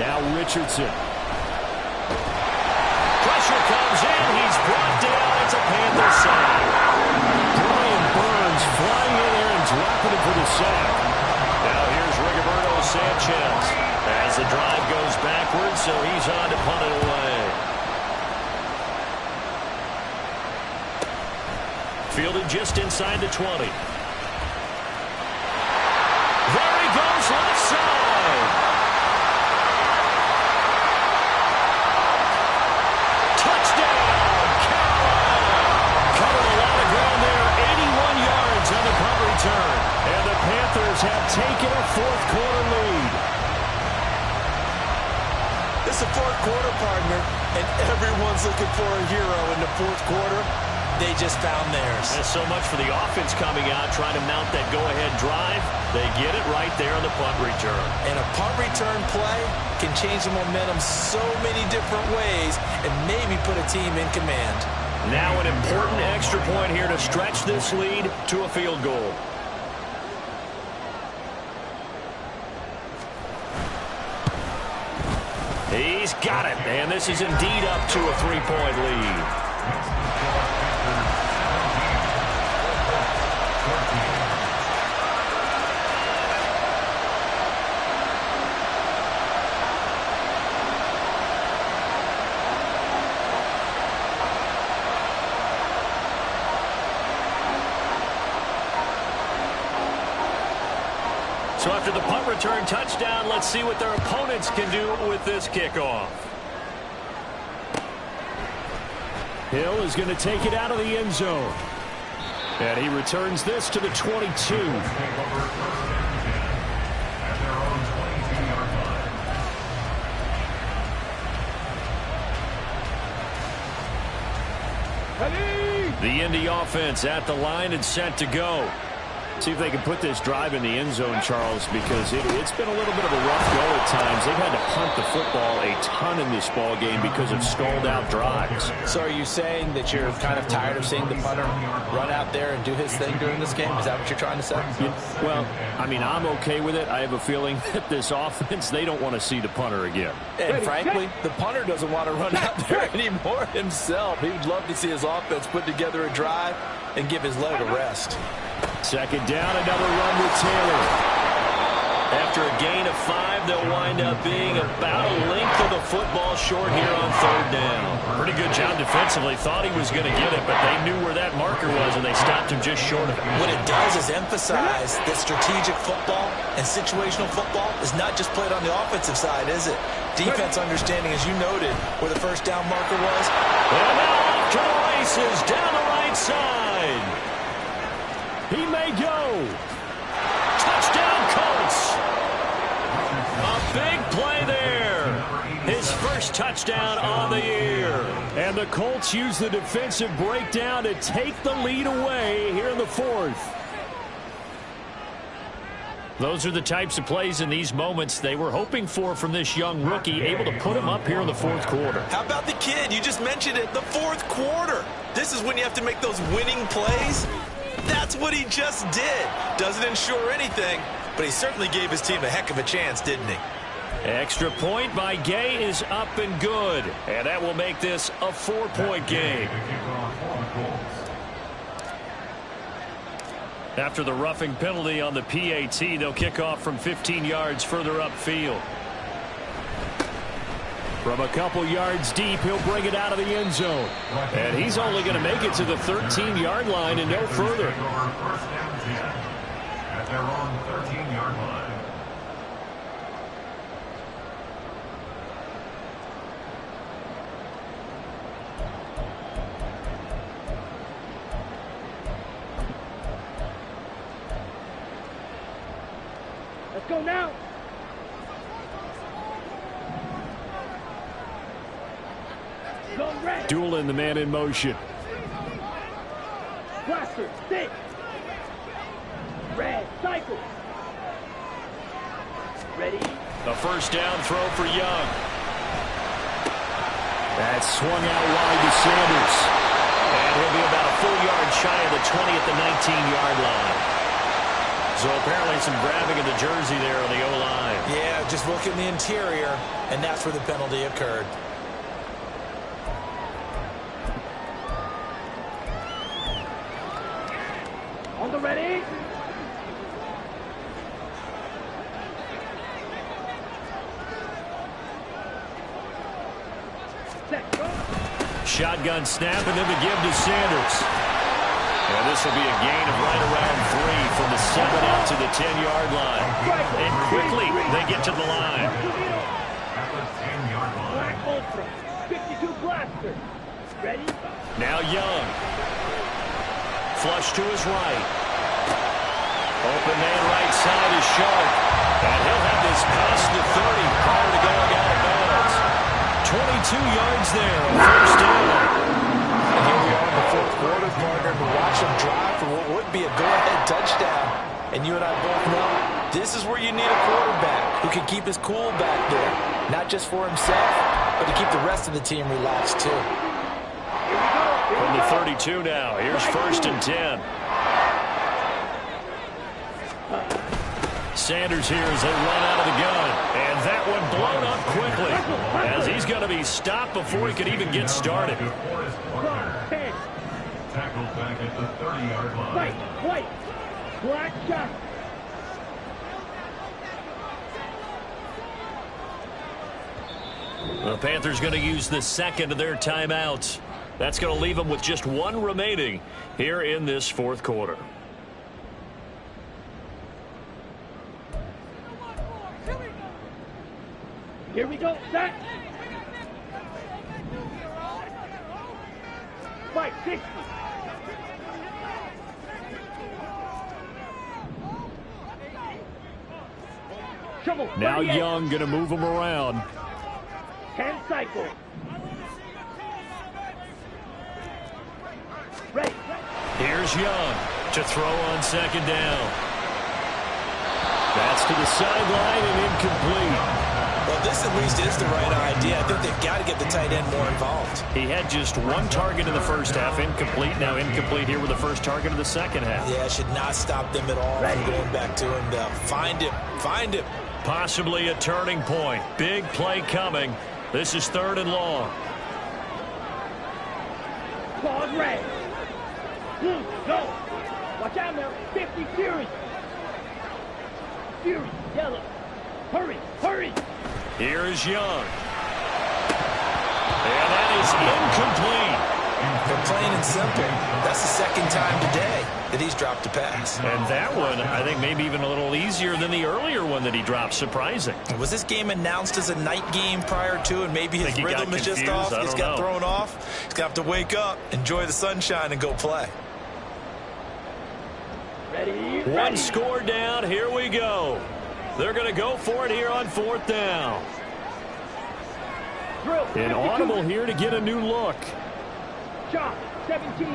Now Richardson. Pressure comes in. He's brought down. It's a Panther sack. Brian Burns flying in there and dropping it for the sack. Now here's Rigoberto Sanchez as the drive goes backwards, so he's on to punt it away. Fielded just inside the 20. There he goes, left side. Touchdown, Carolina. Covered a lot of ground there, 81 yards on the punt return. taken a fourth-quarter lead. It's a fourth quarter, partner, and everyone's looking for a hero in the fourth quarter. They just found theirs. There's so much for the offense coming out, trying to mount that go-ahead drive. They get it right there on the punt return. And a punt return play can change the momentum so many different ways and maybe put a team in command. Now an important extra point here to stretch this lead to a field goal. He's got it, and this is indeed up to a three-point lead. So after the punt return touchdown, let's see what their opponents can do with this kickoff. Hill is going to take it out of the end zone. And he returns this to the 22. The Indy offense at the line and set to go. See if they can put this drive in the end zone, Charles, because it's been a little bit of a rough go at times. They've had to punt the football a ton in this ball game because of stalled out drives. So are you saying that you're kind of tired of seeing the punter run out there and do his thing during this game? Is that what you're trying to say? Yeah, well, I mean, I'm okay with it. I have a feeling that this offense, they don't want to see the punter again. And frankly, the punter doesn't want to run out there anymore himself. He would love to see his offense put together a drive and give his leg a rest. Second down, another run with Taylor. After a gain of 5, they'll wind up being about a length of the football short here on third down. Pretty good job defensively. Thought he was going to get it, but they knew where that marker was, and they stopped him just short of it. What it does is emphasize that strategic football and situational football is not just played on the offensive side, is it? Defense understanding, as you noted, where the first down marker was. And now off to the races down the right side. He may go. Touchdown, Colts. A big play there. His first touchdown on the year. And the Colts use the defensive breakdown to take the lead away here in the fourth. Those are the types of plays in these moments they were hoping for from this young rookie, able to put him up here in the fourth quarter. How about the kid? You just mentioned it, the fourth quarter. This is when you have to make those winning plays. That's what he just did. Doesn't ensure anything, but he certainly gave his team a heck of a chance, didn't he? Extra point by Gay is up and good. And that will make this a 4-point game. After the roughing penalty on the PAT, they'll kick off from 15 yards further upfield. From a couple yards deep, he'll bring it out of the end zone. And he's only going to make it to the 13-yard line and no further. First down 10 at their own 13-yard line. Let's go now. Dueling the man in motion. Blaster, stick. Red, cycle. Ready? A first down throw for Young. That's swung out wide to Sanders. And he'll be about a full yard shy of the 20 at the 19-yard line. So apparently some grabbing of the jersey there on the O-line. Yeah, just look in the interior, and that's where the penalty occurred. On the ready? Set, go. Shotgun snap and then the give to Sanders. And this will be a gain of right around 3 from the 7 out to the 10-yard line. And quickly they get to the line. At the 10-yard line. Black Ultra, 52 blaster. Ready? Now Young. Flush to his right. Open man right side is Sharp. And he'll have this past the 30 prior to going out of bounds. 22 yards there on first down. And here we are in the fourth quarter, partner, to watch him drive for what would be a go-ahead touchdown. And you and I both know this is where you need a quarterback who can keep his cool back there. Not just for himself, but to keep the rest of the team relaxed too. From the 32 now, here's first and 10. Sanders here as they run out of the gun. And that one blown up quickly as he's going to be stopped before he could even get started. Tackled back at the 30-yard line. White. Black shot. The Panthers going to use the second of their timeouts. That's going to leave them with just one remaining here in this fourth quarter. Here we go. Set. Fight 60. Shovel. Now 38. Young going to move them around. 10 cycles. Ready. Here's Young to throw on second down. That's to the sideline and incomplete. Well, this at least is the right idea. I think they've got to get the tight end more involved. He had just one target in the first half, incomplete. Now incomplete here with the first target of the second half. Yeah, should not stop them at all from going back to him. Find him. Possibly a turning point. Big play coming. This is third and long. Claws red. Blue, go. Watch out now. 50 Fury. Fury, yellow. Hurry. Here is Young. And that is incomplete. But plain and simple, that's the second time today that he's dropped a pass. And that one, I think, maybe even a little easier than the earlier one that he dropped. Surprising. Was this game announced as a night game prior to, and maybe his rhythm is just off? He's got thrown off. He's going to have to wake up, enjoy the sunshine, and go play. Ready. One score down. Here we go. They're going to go for it here on fourth down. An audible here to get a new look. Shot, 17.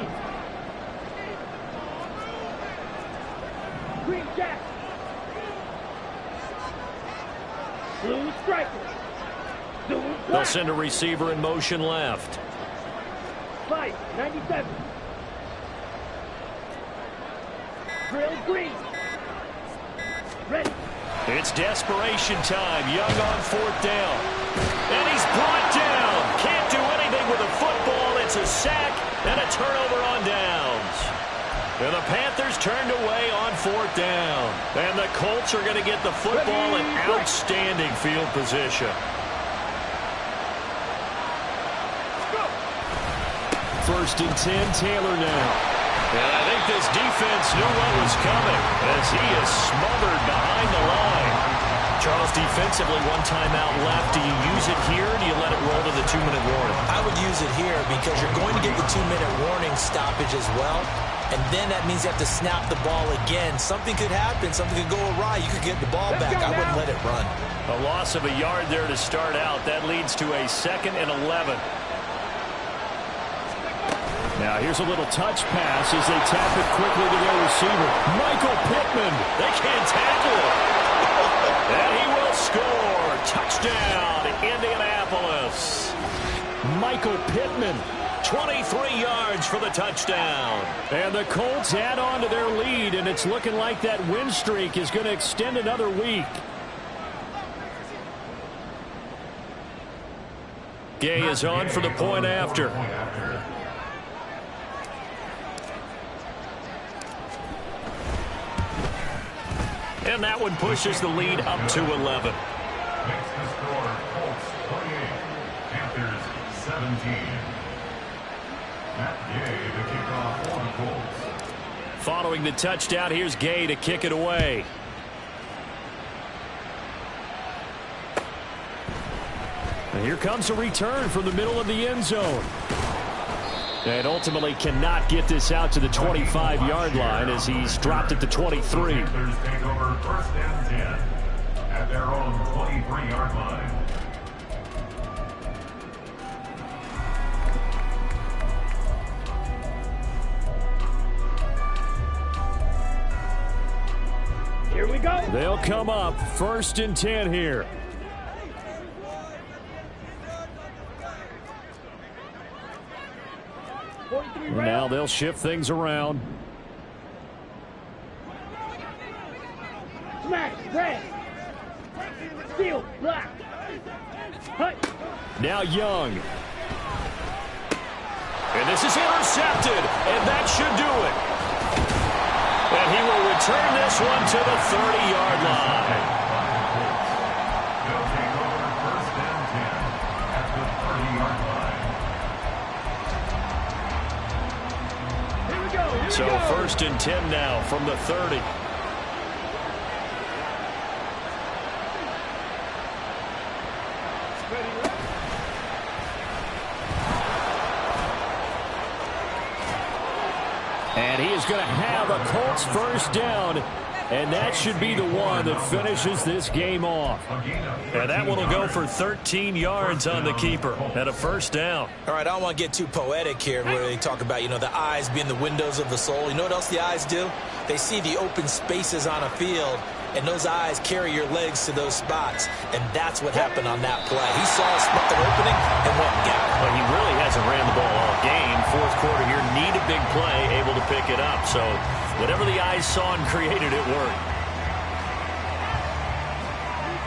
Green Jack. Blue striker. They'll send a receiver in motion left. 97. Drill green. Ready. It's desperation time. Young on fourth down. And he's brought down. Can't do anything with a football. It's a sack and a turnover on downs. And the Panthers turned away on fourth down. And the Colts are going to get the football in outstanding field position. First and 10, Taylor now. And I think this defense knew what was coming as he is smothered behind the line. Charles, defensively, one timeout left. Do you use it here, or do you let it roll to the 2-minute warning? I would use it here because you're going to get the 2-minute warning stoppage as well. And then that means you have to snap the ball again. Something could happen. Something could go awry. You could get the ball back. I wouldn't let it run. A loss of a yard there to start out. That leads to a 2nd and 11. Now here's a little touch pass as they tap it quickly to their receiver. Michael Pittman. They can't tackle it. And he will score. Touchdown, Indianapolis. Michael Pittman, 23 yards for the touchdown. And the Colts add on to their lead, and it's looking like that win streak is going to extend another week. Gay is on for the point after. And that one pushes the lead up to 11. Makes the score Colts 28, Panthers 17. Matt Gay to kick off for the Colts. Following the touchdown, here's Gay to kick it away. And here comes a return from the middle of the end zone. And ultimately cannot get this out to the 25-yard line as he's dropped at the 23. Panthers take over first and 10 at their own 23-yard line. Here we go. They'll come up first and 10 here. Now they'll shift things around. Smash, press, steal, block. Hut. Now Young. And this is intercepted, and that should do it. And he will return this one to the 30-yard line. They'll take over first and 10 at the 30-yard line. Here we go. Here we So go. first and 10 now from the 30. And he is going to have a Colts first down, and that should be the one that finishes this game off. And that one will go for 13 yards on the keeper and a first down. All right, I don't want to get too poetic here where they talk about, the eyes being the windows of the soul. You know what else the eyes do? They see the open spaces on a field, and those eyes carry your legs to those spots, and that's what happened on that play. He saw a spot that opening and went and got it. Well, he really hasn't ran the ball all game. Fourth quarter here, need a big play, able to pick it up. So whatever the eyes saw and created, it worked.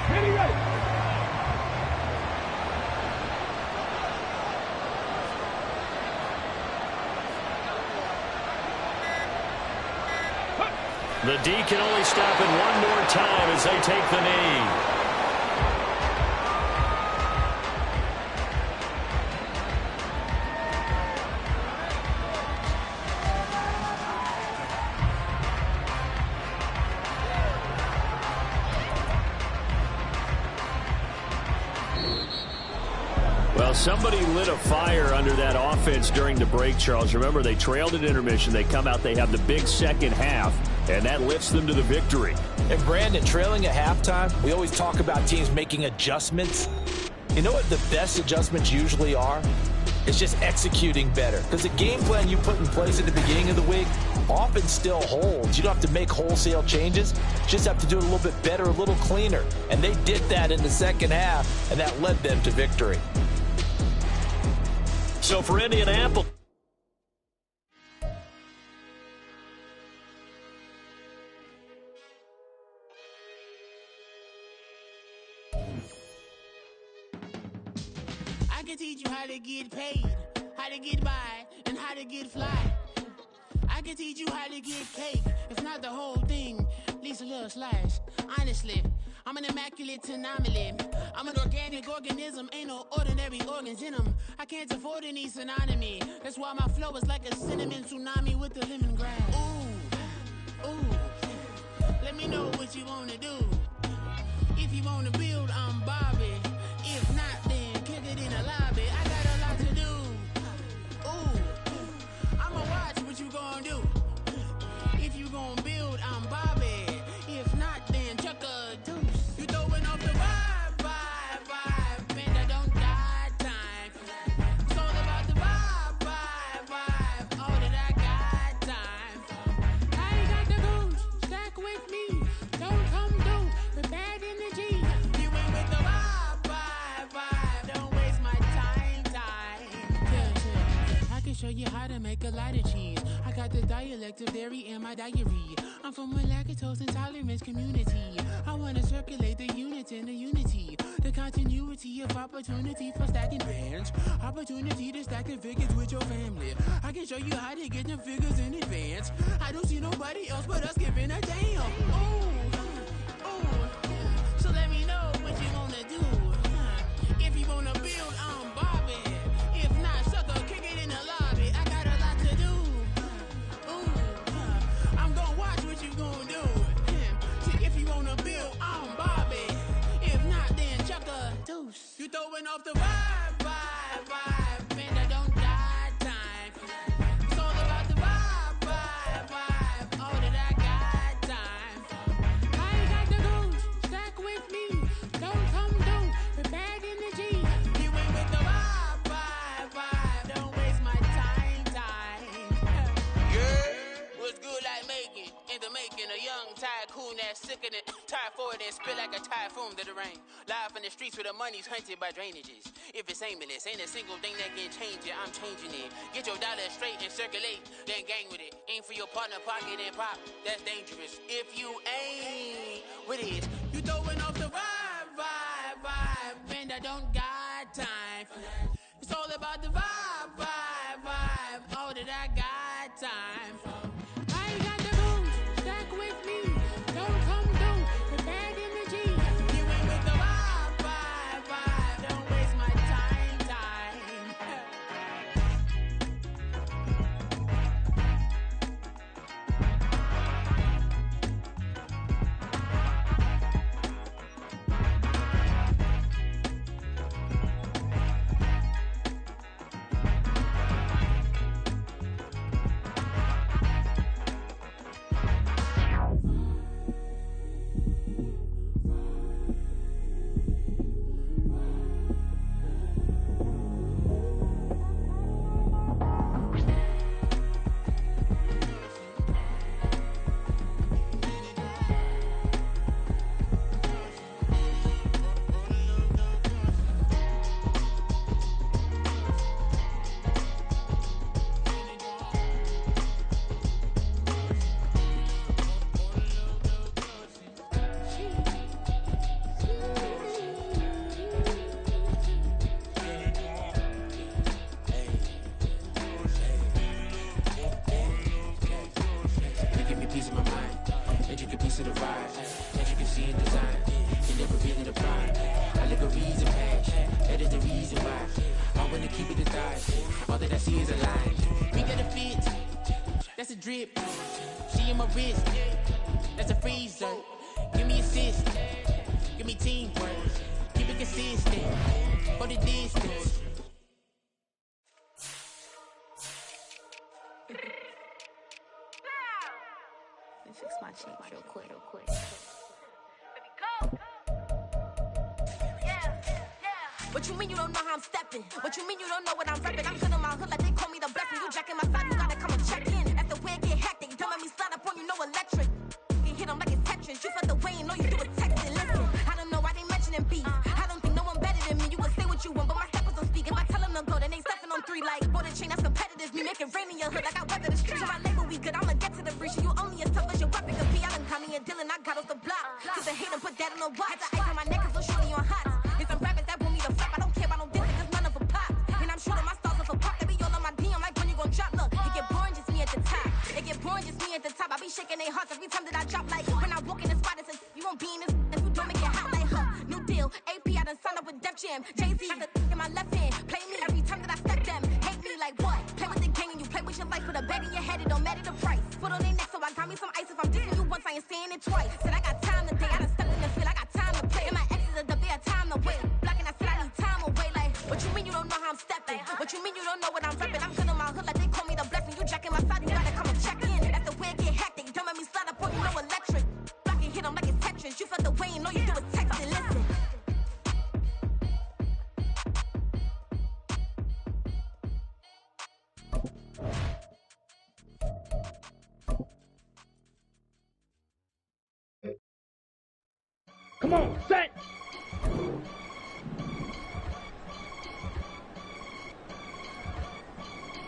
Ready, ready. The D can only stop it one more time as they take the knee. Well, somebody lit a fire under that offense during the break, Charles. Remember, they trailed at intermission. They come out, they have the big second half, and that lifts them to the victory. And Brandon, trailing at halftime, we always talk about teams making adjustments. You know what the best adjustments usually are? It's just executing better. Because the game plan you put in place at the beginning of the week often still holds. You don't have to make wholesale changes. You just have to do it a little bit better, a little cleaner. And they did that in the second half, and that led them to victory. So for Indianapolis, I can teach you how to get paid, how to get by, and how to get fly. I can teach you how to get cake, if not the whole thing, at least a little slice. Honestly, I'm an immaculate anomaly. I'm an organic organism, ain't no ordinary organs in them. I can't afford any synonymy. That's why my flow is like a cinnamon tsunami with the lemongrass. Ooh, ooh, let me know what you wanna do. If you wanna build, I'm Bobby. If not, then kick it in the lobby. I got a lot to do. Ooh, I'ma watch what you gonna do. If you gonna build, I'm Bobby. If not, then chuck a deuce. You throwing off the vibe, man, I don't die time. It's all about the vibe, all that I got time. I ain't got the goose, stack with me. Don't come through with bad energy. You ain't with the vibe, don't waste my time. Yeah, I can show you how to make a lot of cheese. I got the dialect of dairy in my diary. I'm from a lactose intolerance community. I wanna circulate the units and the unity. The continuity of opportunity for stacking bands. Opportunity to stack the figures with your family. I can show you how to get them figures in advance. I don't see nobody else but us giving a damn. Ooh, so let me know what you wanna do. If you wanna build, I'm Bobby. If not, sucker, kick it in the lobby. I got a lot to do. Ooh, I'm gonna watch what you gonna do. See, if you wanna build, I'm Bobby. If not, then chuck a deuce. You throwing off the vibe, man, I don't die time. ass sickening. Tire forward and spit like a typhoon to the rain. Live in the streets where the money's hunted by drainages. If it's aimless, ain't a single thing that can change it. I'm changing it. Get your dollar straight and circulate, then gang with it. Aim for your partner, pocket and pop. That's dangerous. If you ain't with it, you throwing off the vibe. And I don't got time for that. It's all about the vibe. All that I got time for. I ain't got the moves, stack with me. Don't come through with bad energy. You ain't with the vibe. Don't waste my time. Drip, she in my wrist, that's a freezer. Give me assist, give me teamwork, keep it consistent, for the distance. Let me fix my cheek real quick. What you mean you don't know how I'm stepping? What you mean you don't know what I'm repping? I'm good in my hood like they call me the blessing. You jacking my side, you gotta come and check in. That's the way it get hectic. Don't let me slide up on you, no electric. You hit them like it's Tetris. You felt the way and know you do it texting. Listen, I don't know why they mentioning beef. I don't think no one better than me. You can say what you want, but my steppers don't speak. If I tell them to go, then they stepping on 3 like border chain. That's competitive. Me make it rain in your hood like I weather the street. So I label we good. I'ma get to the breach. You only as tough as your weapon could be. I done caught me a Dylan. I got off the block. Cause they hate and put that on the watch. The ice on my neck is so shorty on hot. It's some rappers that want me to flop. I don't care about no distance, cause none of them pop. And I'm shooting my stars off a pop. They be all on my DM like when you gon' drop. Look, it get boring, just me at the top. It get boring, just me at the top. I be shaking their hearts every time that I drop. Like when I walk in the spot, it's you won't be in this if you don't make it hot like her. New deal, AP, I done signed up with Def Jam. Jay-Z, got the in my left hand. Play me every time that I step them. Hate me like what? Play with the gang and you play with your life. With a bag in your head, it don't matter the price. Put on their neck, so I got me some ice. If I'm dissing you once, I ain't saying it twice. Said I got time today, I done stepped in the field, I got time to play. And my exes are up, they had time to wait. Blocking, I said I need time away. Like, what you mean you don't know how I'm stepping? What you mean you don't know what I'm repping? I'm good in my hood like they call me the blessing. You jacking my side, you gotta come and check in. That's the way it get hectic. Don't let me slide up on you, no electric. Blocking, hit them like it's Tetris. You felt the way and know you do it texting. Listen. Come on, set!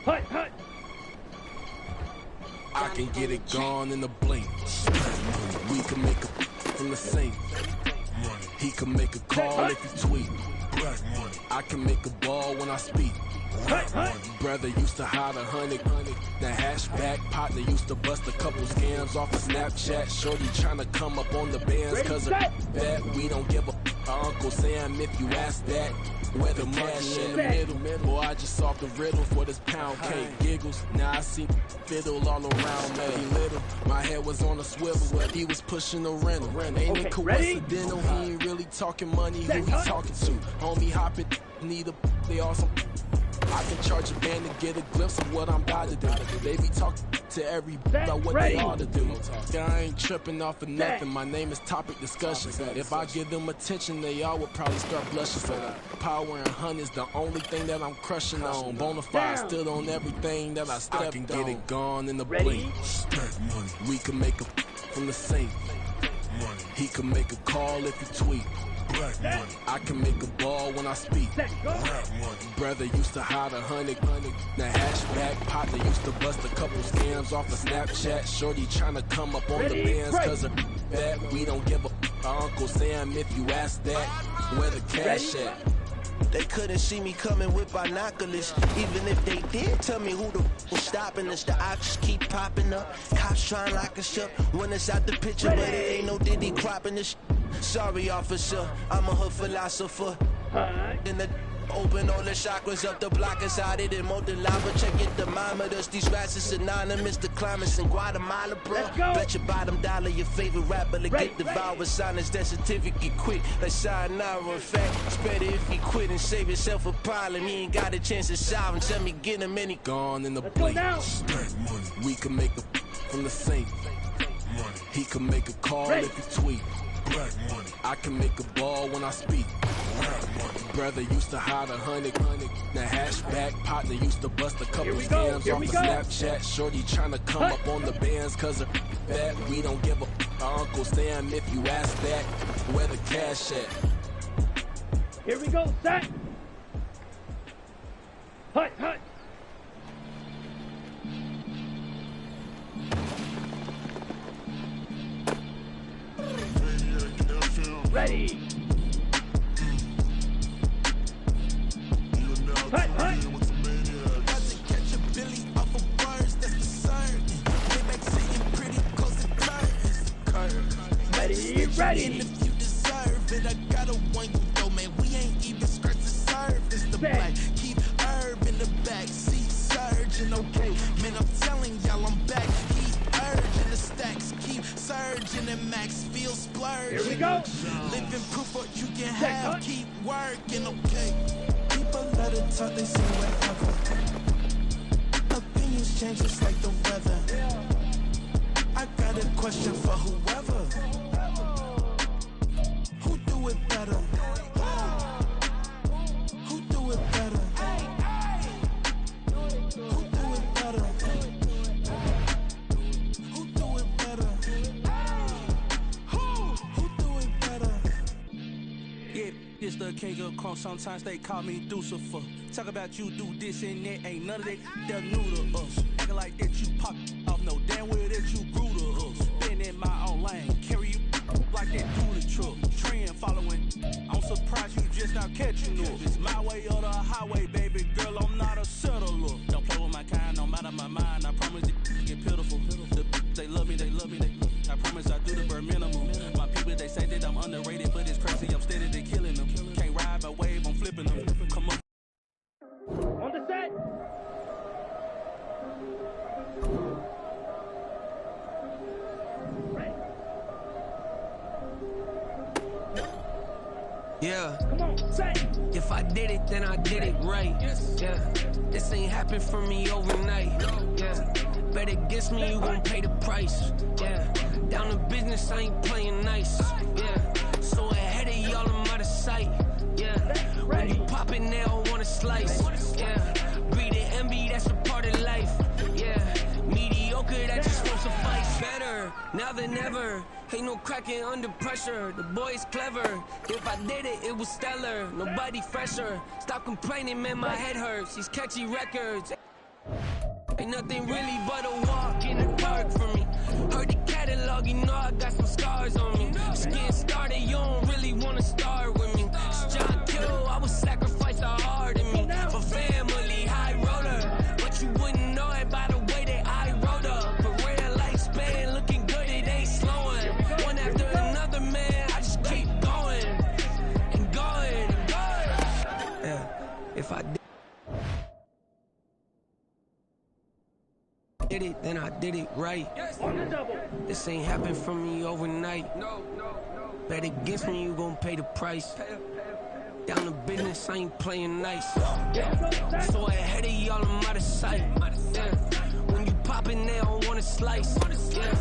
Hut! I can get it gone in a blink. We can make a from the sink. He can make a call if he tweet. I can make a ball when I speak. Brother used to hide 100. The hashback partner used to bust a couple scams off of Snapchat. Shorty tryna come up on the bands cause of that. We don't give a Uncle Sam if you ask that. Where the cash in the middle. Boy, I just solved the riddle for this pound cake. Giggles, now I see fiddle all around me. Little, my head was on a swivel, but he was pushing the rental. Ain't it coincidental? He ain't really talking money, who he talking to? Homie hopping, need a, they awesome. I can charge a band to get a glimpse of what I'm about to do. They be talking to every about what they ought to do. I ain't tripping off of nothing. My name is Topic Discussion. If I give them attention, they all would probably start blushing. So power and hunt is the only thing that I'm crushing on. Bonafide stood on everything that I stepped on. I can get it gone in the blink. We can make a from the sink. He can make a call if he tweet. I can make a ball when I speak. Brother used to hide 100. The hatchback partner used to bust a couple scams off of Snapchat. Shorty tryna come up on the bands cause of that. We don't give a Uncle Sam if you ask that. Where the cash at? They couldn't see me coming with binoculars. Even if they did, tell me who the was stopping us. The options keep popping up. Cops trying lock us up. When it's out the picture, but it ain't no Diddy cropping this. Sorry, officer, I'm a hood philosopher. In the open all the chakras up the block inside it and molten lava. Check your thermometers. These rats is synonymous to climates in Guatemala, bro. Bet your bottom dollar your favorite rapper to get devoured. Sign his death certificate quick. Like sayonara. In fact, it's better if he quit and save himself a problem. He ain't got a chance to solve him. Tell me get him any gone in the blink. We can make a from the sink. He can make a call if he tweet. I can make a ball when I speak. Brother used to hide 100. The hatchback partner used to bust a couple scams off of Snapchat. Shorty tryna come up on the bands cause of that. We don't give a Uncle Sam if you ask that. Where the cash at? Here we go, set. Hut, hut. Ready. Hut, hut. Doesn't catch a Billy off of bars, that's for certain. Payback sitting pretty close to curtains. Ready. And if you deserve it, I got a one you though, man. We ain't even scratched the surface. The black keep herb in the back seat surging, okay. Man, I'm telling y'all I'm back. Keep urging the stacks, keep surging and max feel splurging. Here we go. Living proof what you can have, keep working, okay. People let it talk, they say whatever. Opinions change just like the weather. I got a question for whoever. Who do it better? Who do it better? Who do it better? Who do it better? Who do it better? Yeah, it's the king of crunk. Sometimes they call me Lucifer. Talk about you do this and that. Ain't none of that. They're new to us. Acting like that you pop off. No damn well that you grew to us. Been in my own lane. Carry you like that dually truck. Trend following. I'm surprised you just not catching up. It's my way or the highway, baby girl. I'm not a settler. Don't play with my kind. No matter my mind. I promise it get pitiful. They love me. I promise I do the bare minimum. My people, they say that I'm underrated, but it's crazy. I'm steady, they killing them. Can't ride my wave, I'm flipping them. Come on. On the set. Yeah. Come on, set. If I did it, then I did it right. Yeah. This ain't happened for me overnight. Yeah. Bet against me, you gon' pay the price. Yeah. Down to business, I ain't playing nice. Yeah. So ahead of y'all, I'm out of sight. Yeah. When you pop it, they don't wanna slice. Yeah. Greed and envy, that's a part of life. Yeah. Mediocre, that just won't suffice. Better now than ever. Ain't no cracking under pressure. The boy's clever. If I did it, it was stellar. Nobody fresher. Stop complaining, man, my head hurts. These catchy records. Ain't nothing really but a walk in the dark for me. Heard the catalog, you know I got some scars on me. Just getting started, you don't really wanna start with me. It's John Kill, I would sacrifice a heart in me. For family, high roller. But you wouldn't know it by the way that I wrote up. For real lifespan, looking good, it ain't slowing. One after another, man, I just keep going. And going, and going. Yeah, if I did it, then I did it right. This ain't happened for me overnight. Bet against me, you gon' pay the price. Down to business, I ain't playing nice. So ahead of y'all, I'm out of sight. Yeah. When you poppin', they don't wanna slice. Yeah.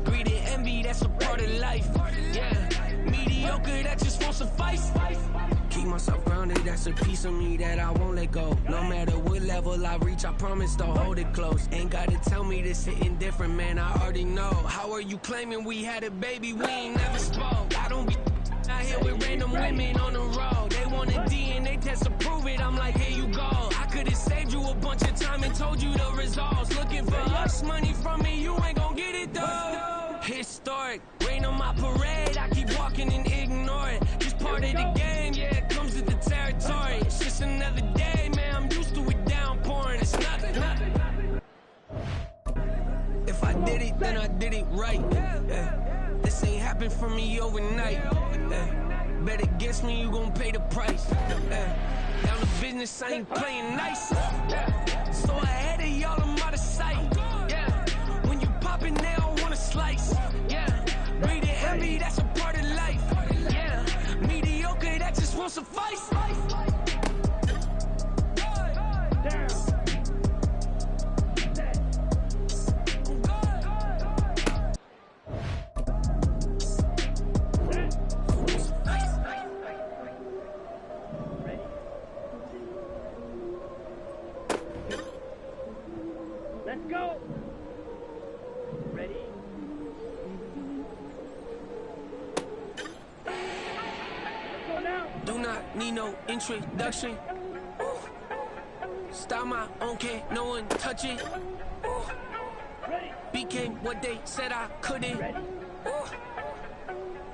Greed and envy, that's a part of life. Yeah. Mediocre, that just won't suffice. Keep myself grounded, that's a piece of me that I won't let go. No matter what level I reach, I promise to hold it close. Ain't gotta tell me this hitting different, man, I already know. How are you claiming we had a baby, we ain't never spoke? I don't be out here with random women on the road. They want a DNA test to prove it, I'm like, here you go. I could've saved you a bunch of time and told you the results. Looking for us money from me, you ain't gon' get it though. Historic, rain on my parade, I keep walking and ignore it. Just part of the game, yeah, it comes with the territory. It's just another day, man, I'm used to it downpouring. It's nothing. If I did it, then I did it right. This ain't happened for me overnight. Bet against me, you gon' pay the price. Down to business, I ain't playing nice. So ahead of y'all, I'm out of sight. When you poppin', they don't wanna slice. Greed and envy, that's a part of life. Mediocre, that just won't suffice. Let's go. Ready? Let's go now. Do not need no introduction. Style my own, can't no one touch it. Became what they said I couldn't.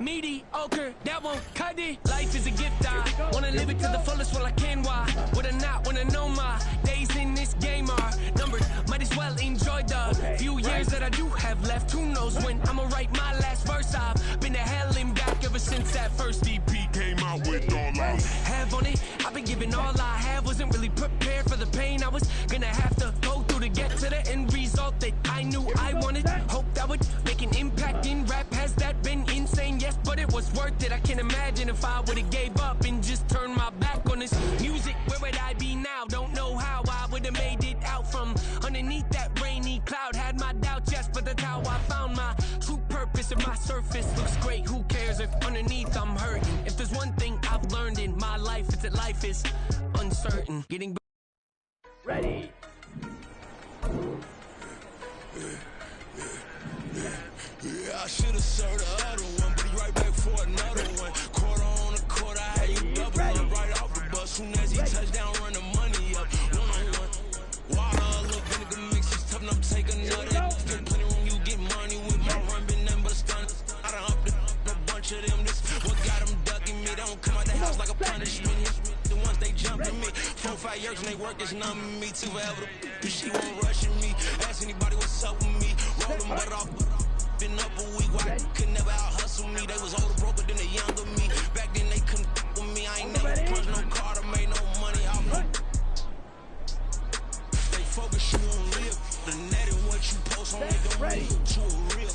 Mediocre, that won't cut it. Life is a gift, I wanna live it to the fullest while I can. Why would I not wanna know my days in this game are numbered? Might as well enjoy the few years that I do have left. Who knows when I'ma write my last verse? I've been to hell and back ever since that first EP came out with all I have on it. I've been giving all I have, wasn't really prepared for the pain I was gonna have to go through to get to the end result that I knew I wanted. Hoped I would make an impact in rap. Has that been insane? Yes, but it was worth it. I can't imagine if I would've gave up and just turned my back on this music. Where would I be now? Don't know how I would've made it out from underneath that rainy cloud. Had my doubts, yes, but that's how I found my true purpose. If my surface looks great, who cares if underneath I'm hurting? If there's one thing I've learned in my life, it's that life is uncertain. Getting Ready. Yeah, I should've served the other one, but he right back for another one. Quarter on the court, I had you double up right off the bus. Soon as he touched down, run the money up. One-on-one. Water, a little vinegar mix, it's tough enough to take another. Still plenty room, you get money with my run, been nothing but a stun. I done up a bunch of them. This what got them ducking me. They don't come out the house like a punishment. The ones they jumping me. 4 or 5 years and they work is numbing me. Too forever. She won't rushing me. Ask anybody what's up with me. Roll them butt off. Been up a week, why could never out hustle me? They was older, broker than the younger me. Back then they couldn't with me. I ain't never punched no card or made no money off no. They focus you on live. The net and what you post on it don't lead to a real.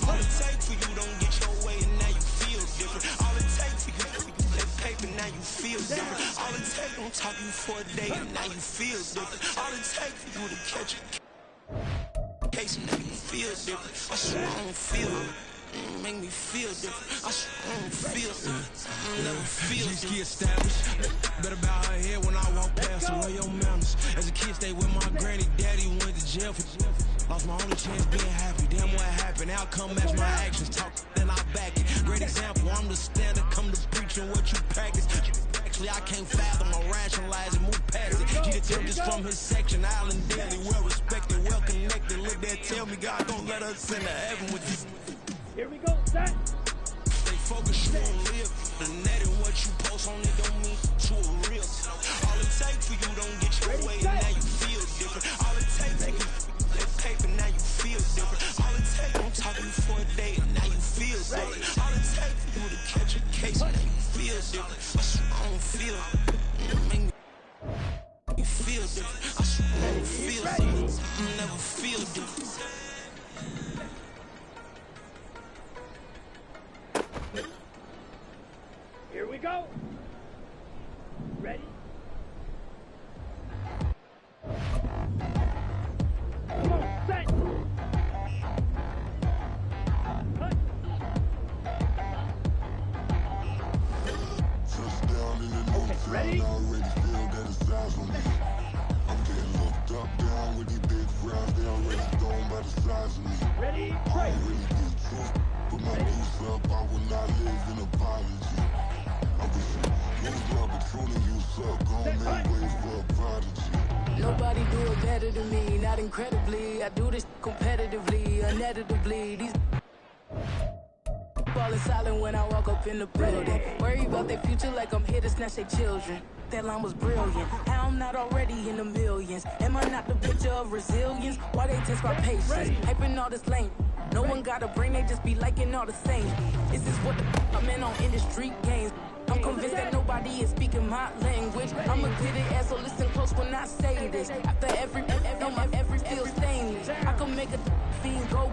All it takes for you don't get your way and now you feel different. All it takes for you that paper now you feel different. All it takes don't talk you for a day and now you feel different. All it takes for you to catch it. Case make me feel different. I swear I don't feel it. Make me feel different. I swear I don't feel it. Never feel it. Key established. Better bow her head when I walk past her. Wear your manners. As a kid, stayed with my granny. Daddy went to jail for. Lost my only chance being happy. Damn what happened. Outcome match my actions. Talk then I back it. Great example. I'm the standard. Come to preaching what you practice. Actually, I can't fathom or rationalize and move past it. G the temptress from his section, Island Daily, well respected, well connected. Look there, tell me God don't let us into heaven with this. Here we go, set. They focus you on live. The net and what you post on it don't mean to a real. All it takes for you don't get your way and now you feel different. All it takes for you that paper now you feel different. All it takes don't talk you for a day and now you feel different. All it takes for you to catch a case and now you feel different. I don't feel make me feel different. I swear I don't feel different. I never feel different. Here we go. Ready? Come on, set. Touchdown in the new town, already still got a size on me. I'm getting size of me. Ready, I break. don't really get drunk. Put my juice up, I will not live in apology. I wish you lose love, but truly you suck. Gon' make ways for a prodigy. Nobody do it better than me, not incredibly. I do this competitively, uneditably. These falling silent when I walk up in the building. Worry about their future like I'm here to snatch their children. That line was brilliant. How I'm not already in the millions? Am I not the picture of resilience? Why they test my patience? Hyping all this lame. No one got a brain, they just be liking all the same. This is what the I'm in on industry games. I'm convinced that nobody is speaking my language. I'm a good ass, so listen close when I say this. After every feel stainless. I can make a fiend go.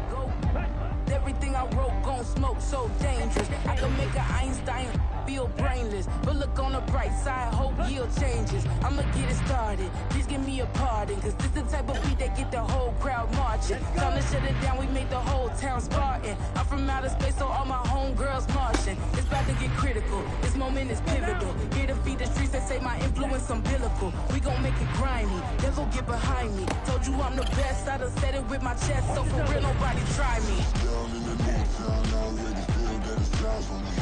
Everything I wrote gon' smoke, so dangerous. I can make an Einstein feel brainless. But look on the bright side, hope yield changes. I'ma get it started, please give me a pardon. Cause this the type of beat that get the whole crowd marching. Time to shut it down, we make the whole town Spartan. I'm from outer space, so all my homegirls marching. It's about to get critical, this moment is pivotal. Here to feed the streets that say my influence umbilical. We gon' make it grimy, never get behind me. Told you I'm the best, I done said it with my chest. So for real, nobody try me. Down in the new town, I already feel that it's time for me.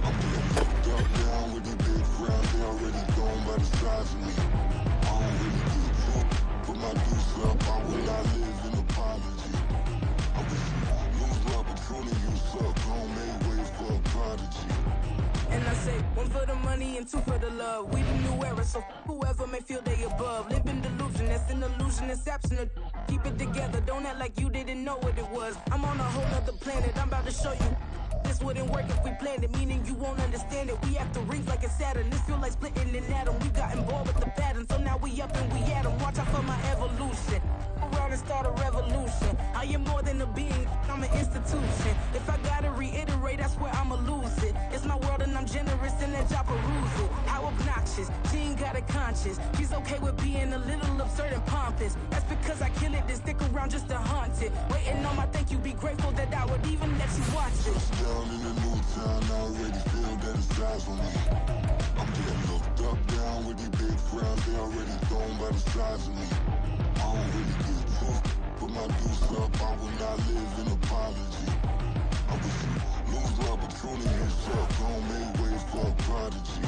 I'm getting looked up, down with the big crowd. They already gone by the size of me. I don't really get drunk. Put my juice up, I will not live in apology. I wish you lose love, but truly you suck. Gon' make ways for a prodigy. And I say, one for the money and two for the love. We the new era, so whoever may feel they above. Live in delusion, that's an illusion, it's absent. Keep it together, don't act like you didn't know what it was. I'm on a whole nother planet, I'm about to show you. This wouldn't work if we planned it, meaning you won't understand it. We have to rings like a Saturn, this feel like splitting an atom. We got involved with the pattern, so now we up and we at 'em. Watch out for my evolution. Around and start a revolution. I am more than a being, I'm an institution. If I gotta reiterate, that's where I'ma lose it. It's my world and I'm generous and that y'all peruse it. How obnoxious, she ain't got a conscience. She's okay with being a little absurd and pompous. That's because I kill it, then stick around just to haunt it. Waiting on my thank you, be grateful that I would even let you watch it. Down in the new town, I already feel that it's time for me. I'm getting looked up, down with the big crowd. They already gone by the size of me. I don't really get drunk. Put my juice up, I will not live in apology. I wish you lose love, but truly you suck. Gon' make ways for a prodigy.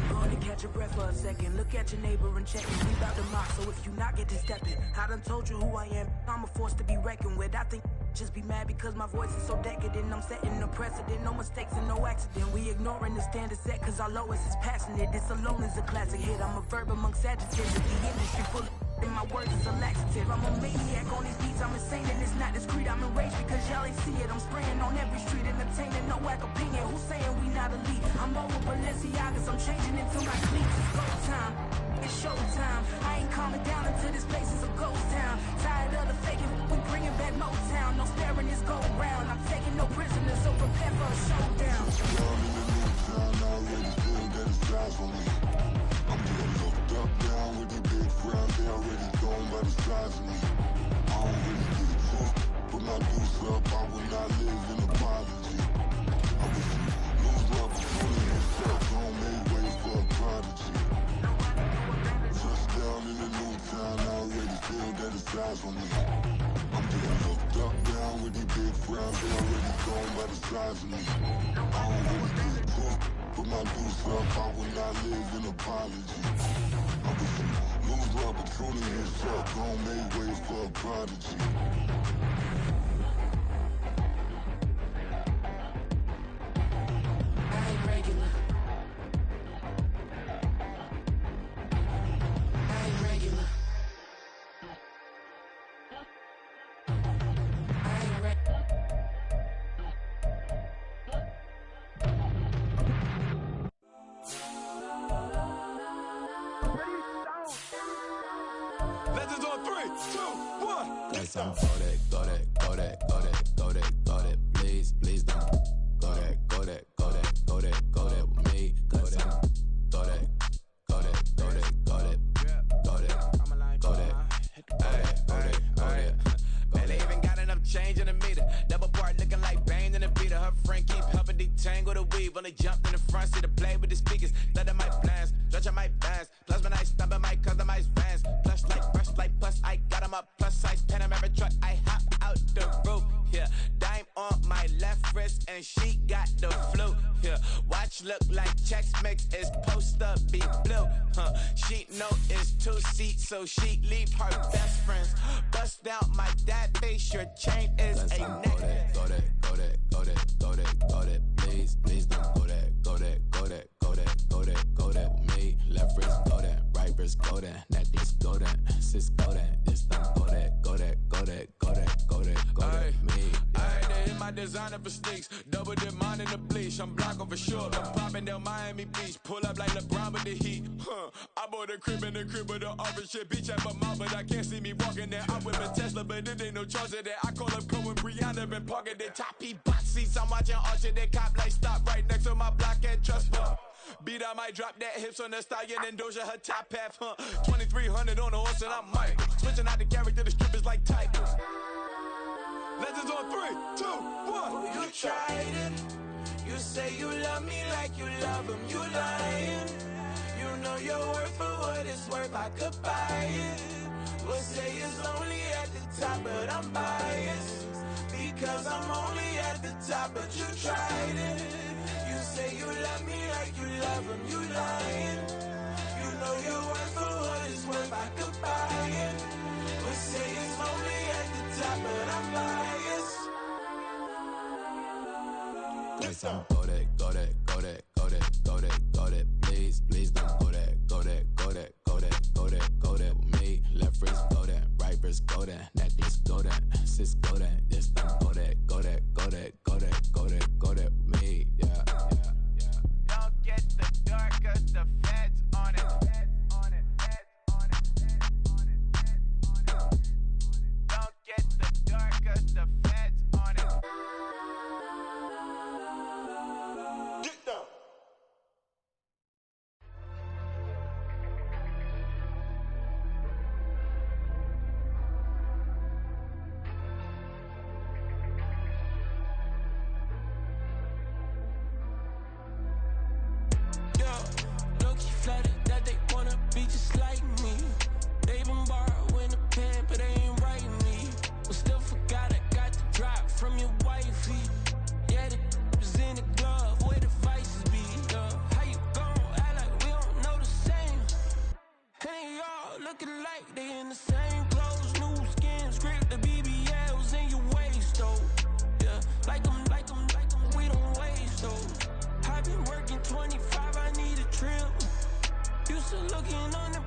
Going to catch your breath for a second. Look at your neighbor and check it. We bout to mock, so if you not get to stepping. I done told you who I am. I'm a force to be reckoned with. I think just be mad because my voice is so decadent. I'm setting a precedent. No mistakes and no accident. We ignoring the standard set cause our lowest is passionate. This alone is a classic hit. I'm a verb amongst adjectives. The industry full of and my words is a laxative. I'm a maniac on these beats, I'm insane and it's not discreet. I'm enraged because y'all ain't see it. I'm spraying on every street, entertaining, no whack opinion. Who's saying we not elite? I'm over Balenciagas, I'm changing into my cleats. It's go time, it's show time. I ain't calming down until this place is a ghost town. Tired of the faking, we bringing back Motown. No sparing this go round. I'm taking no prisoners, so prepare for a showdown. Down in the new town, I already feel that it's time for me. I'm getting looked up, down with the big crowd. They already gone by the size of me. I don't really get drunk. Put my juice up, I will not live in apology. I wish you lose love, but truly you suck. Gon' make ways for a prodigy. Just down in the new town, I already feel that it's time for me. I'm getting looked up, down with the big crowd. They already gone by the size of me. I don't really get drunk. Put my juice up, I will not live in apology. I wish you lose love, but truly you suck. Gon' make ways for a prodigy. I ain't regular. I ain't regular. I ain't regular. Legends on 3, 2, 1. Let's go that, go that, go that, go that, go that, go that. Please, please don't. Go that, go that, go that, go that, go that with me. Go that, go that, go that, go that, go that, go that, go that. Man, they even got enough change in the meter. Double part looking like Bane in the beater. Her friend keep helping detangle the weave. When they jumped in the front seat to play with the speakers. Thunder my plans, stretch on my bands. Plus when I stumble my customized vans. Plush like brush like plus, I got 'em up. Plus size Panamera truck, I she know it's 2 seats, so she leave her best friends. Bust out my dad face, your chain is a necklace. Go that, go that, go that, go that, go that. Please, please don't go that, go that, go that, go that, go that, go that. Me, left wrist, go that, right wrist, go that, necklace, go that, sis, go that, this don't go that, go that, go that, go that, go that, go that. Me, I hit my designer for sneaks, double dip mine in the bleach. I'm blocking for sure. I'm popping down Miami Beach, pull up like LeBron with the heat. I bought a crib in the crib with the office shit. Beach at my mouth, but I can't see me walking there. I'm with a Tesla, but it ain't no charge of that. I call up Cohen, Brianna, been parking the top box seats. I'm watching Archer, they cop like stop right next to my block at Trust Fund. Beat, I might drop that hips on the stallion and Doja her top half, 2300 on the horse and I'm Mike. Switching out the character, the strip is like titles. Legends on 3, 2, 1. Oh, you tried it. You say you love me like you love him. You lying. You know your worth for what it's worth. I could buy it. We'll say it's only at the top, but I'm biased because I'm only at the top. But you tried it. You say you love me like you love him. You lying. You know your worth for what it's worth. I could buy it. We'll say it's only at the top, but I'm biased. go that, go that, go that, go that, go that, go that. Please, please don't go that, go that, go that, go that, go that, go that. With me, left wrist, go that, right wrist, go that, necklace, go that, sis, go that, this don't go that, go that, go that, go that, go that, go that. With me, yeah, yeah, yeah. Don't get the dark, cause the feds on it. Don't get the dark, cause the feds on it. Get down. Low-key flattered that they wanna be just like me. They been borrowing a pen, but they ain't writing me. But still forgot I got the drop from your wifey. Yeah, the was in the glove where the vices be. How you gon' act like we don't know the same? And they all looking like they in the same clothes, new skins, grip the BBLs in your waist, though. Yeah, like them, we don't waste, though. I've been working 25, I need a trip. Used to looking on the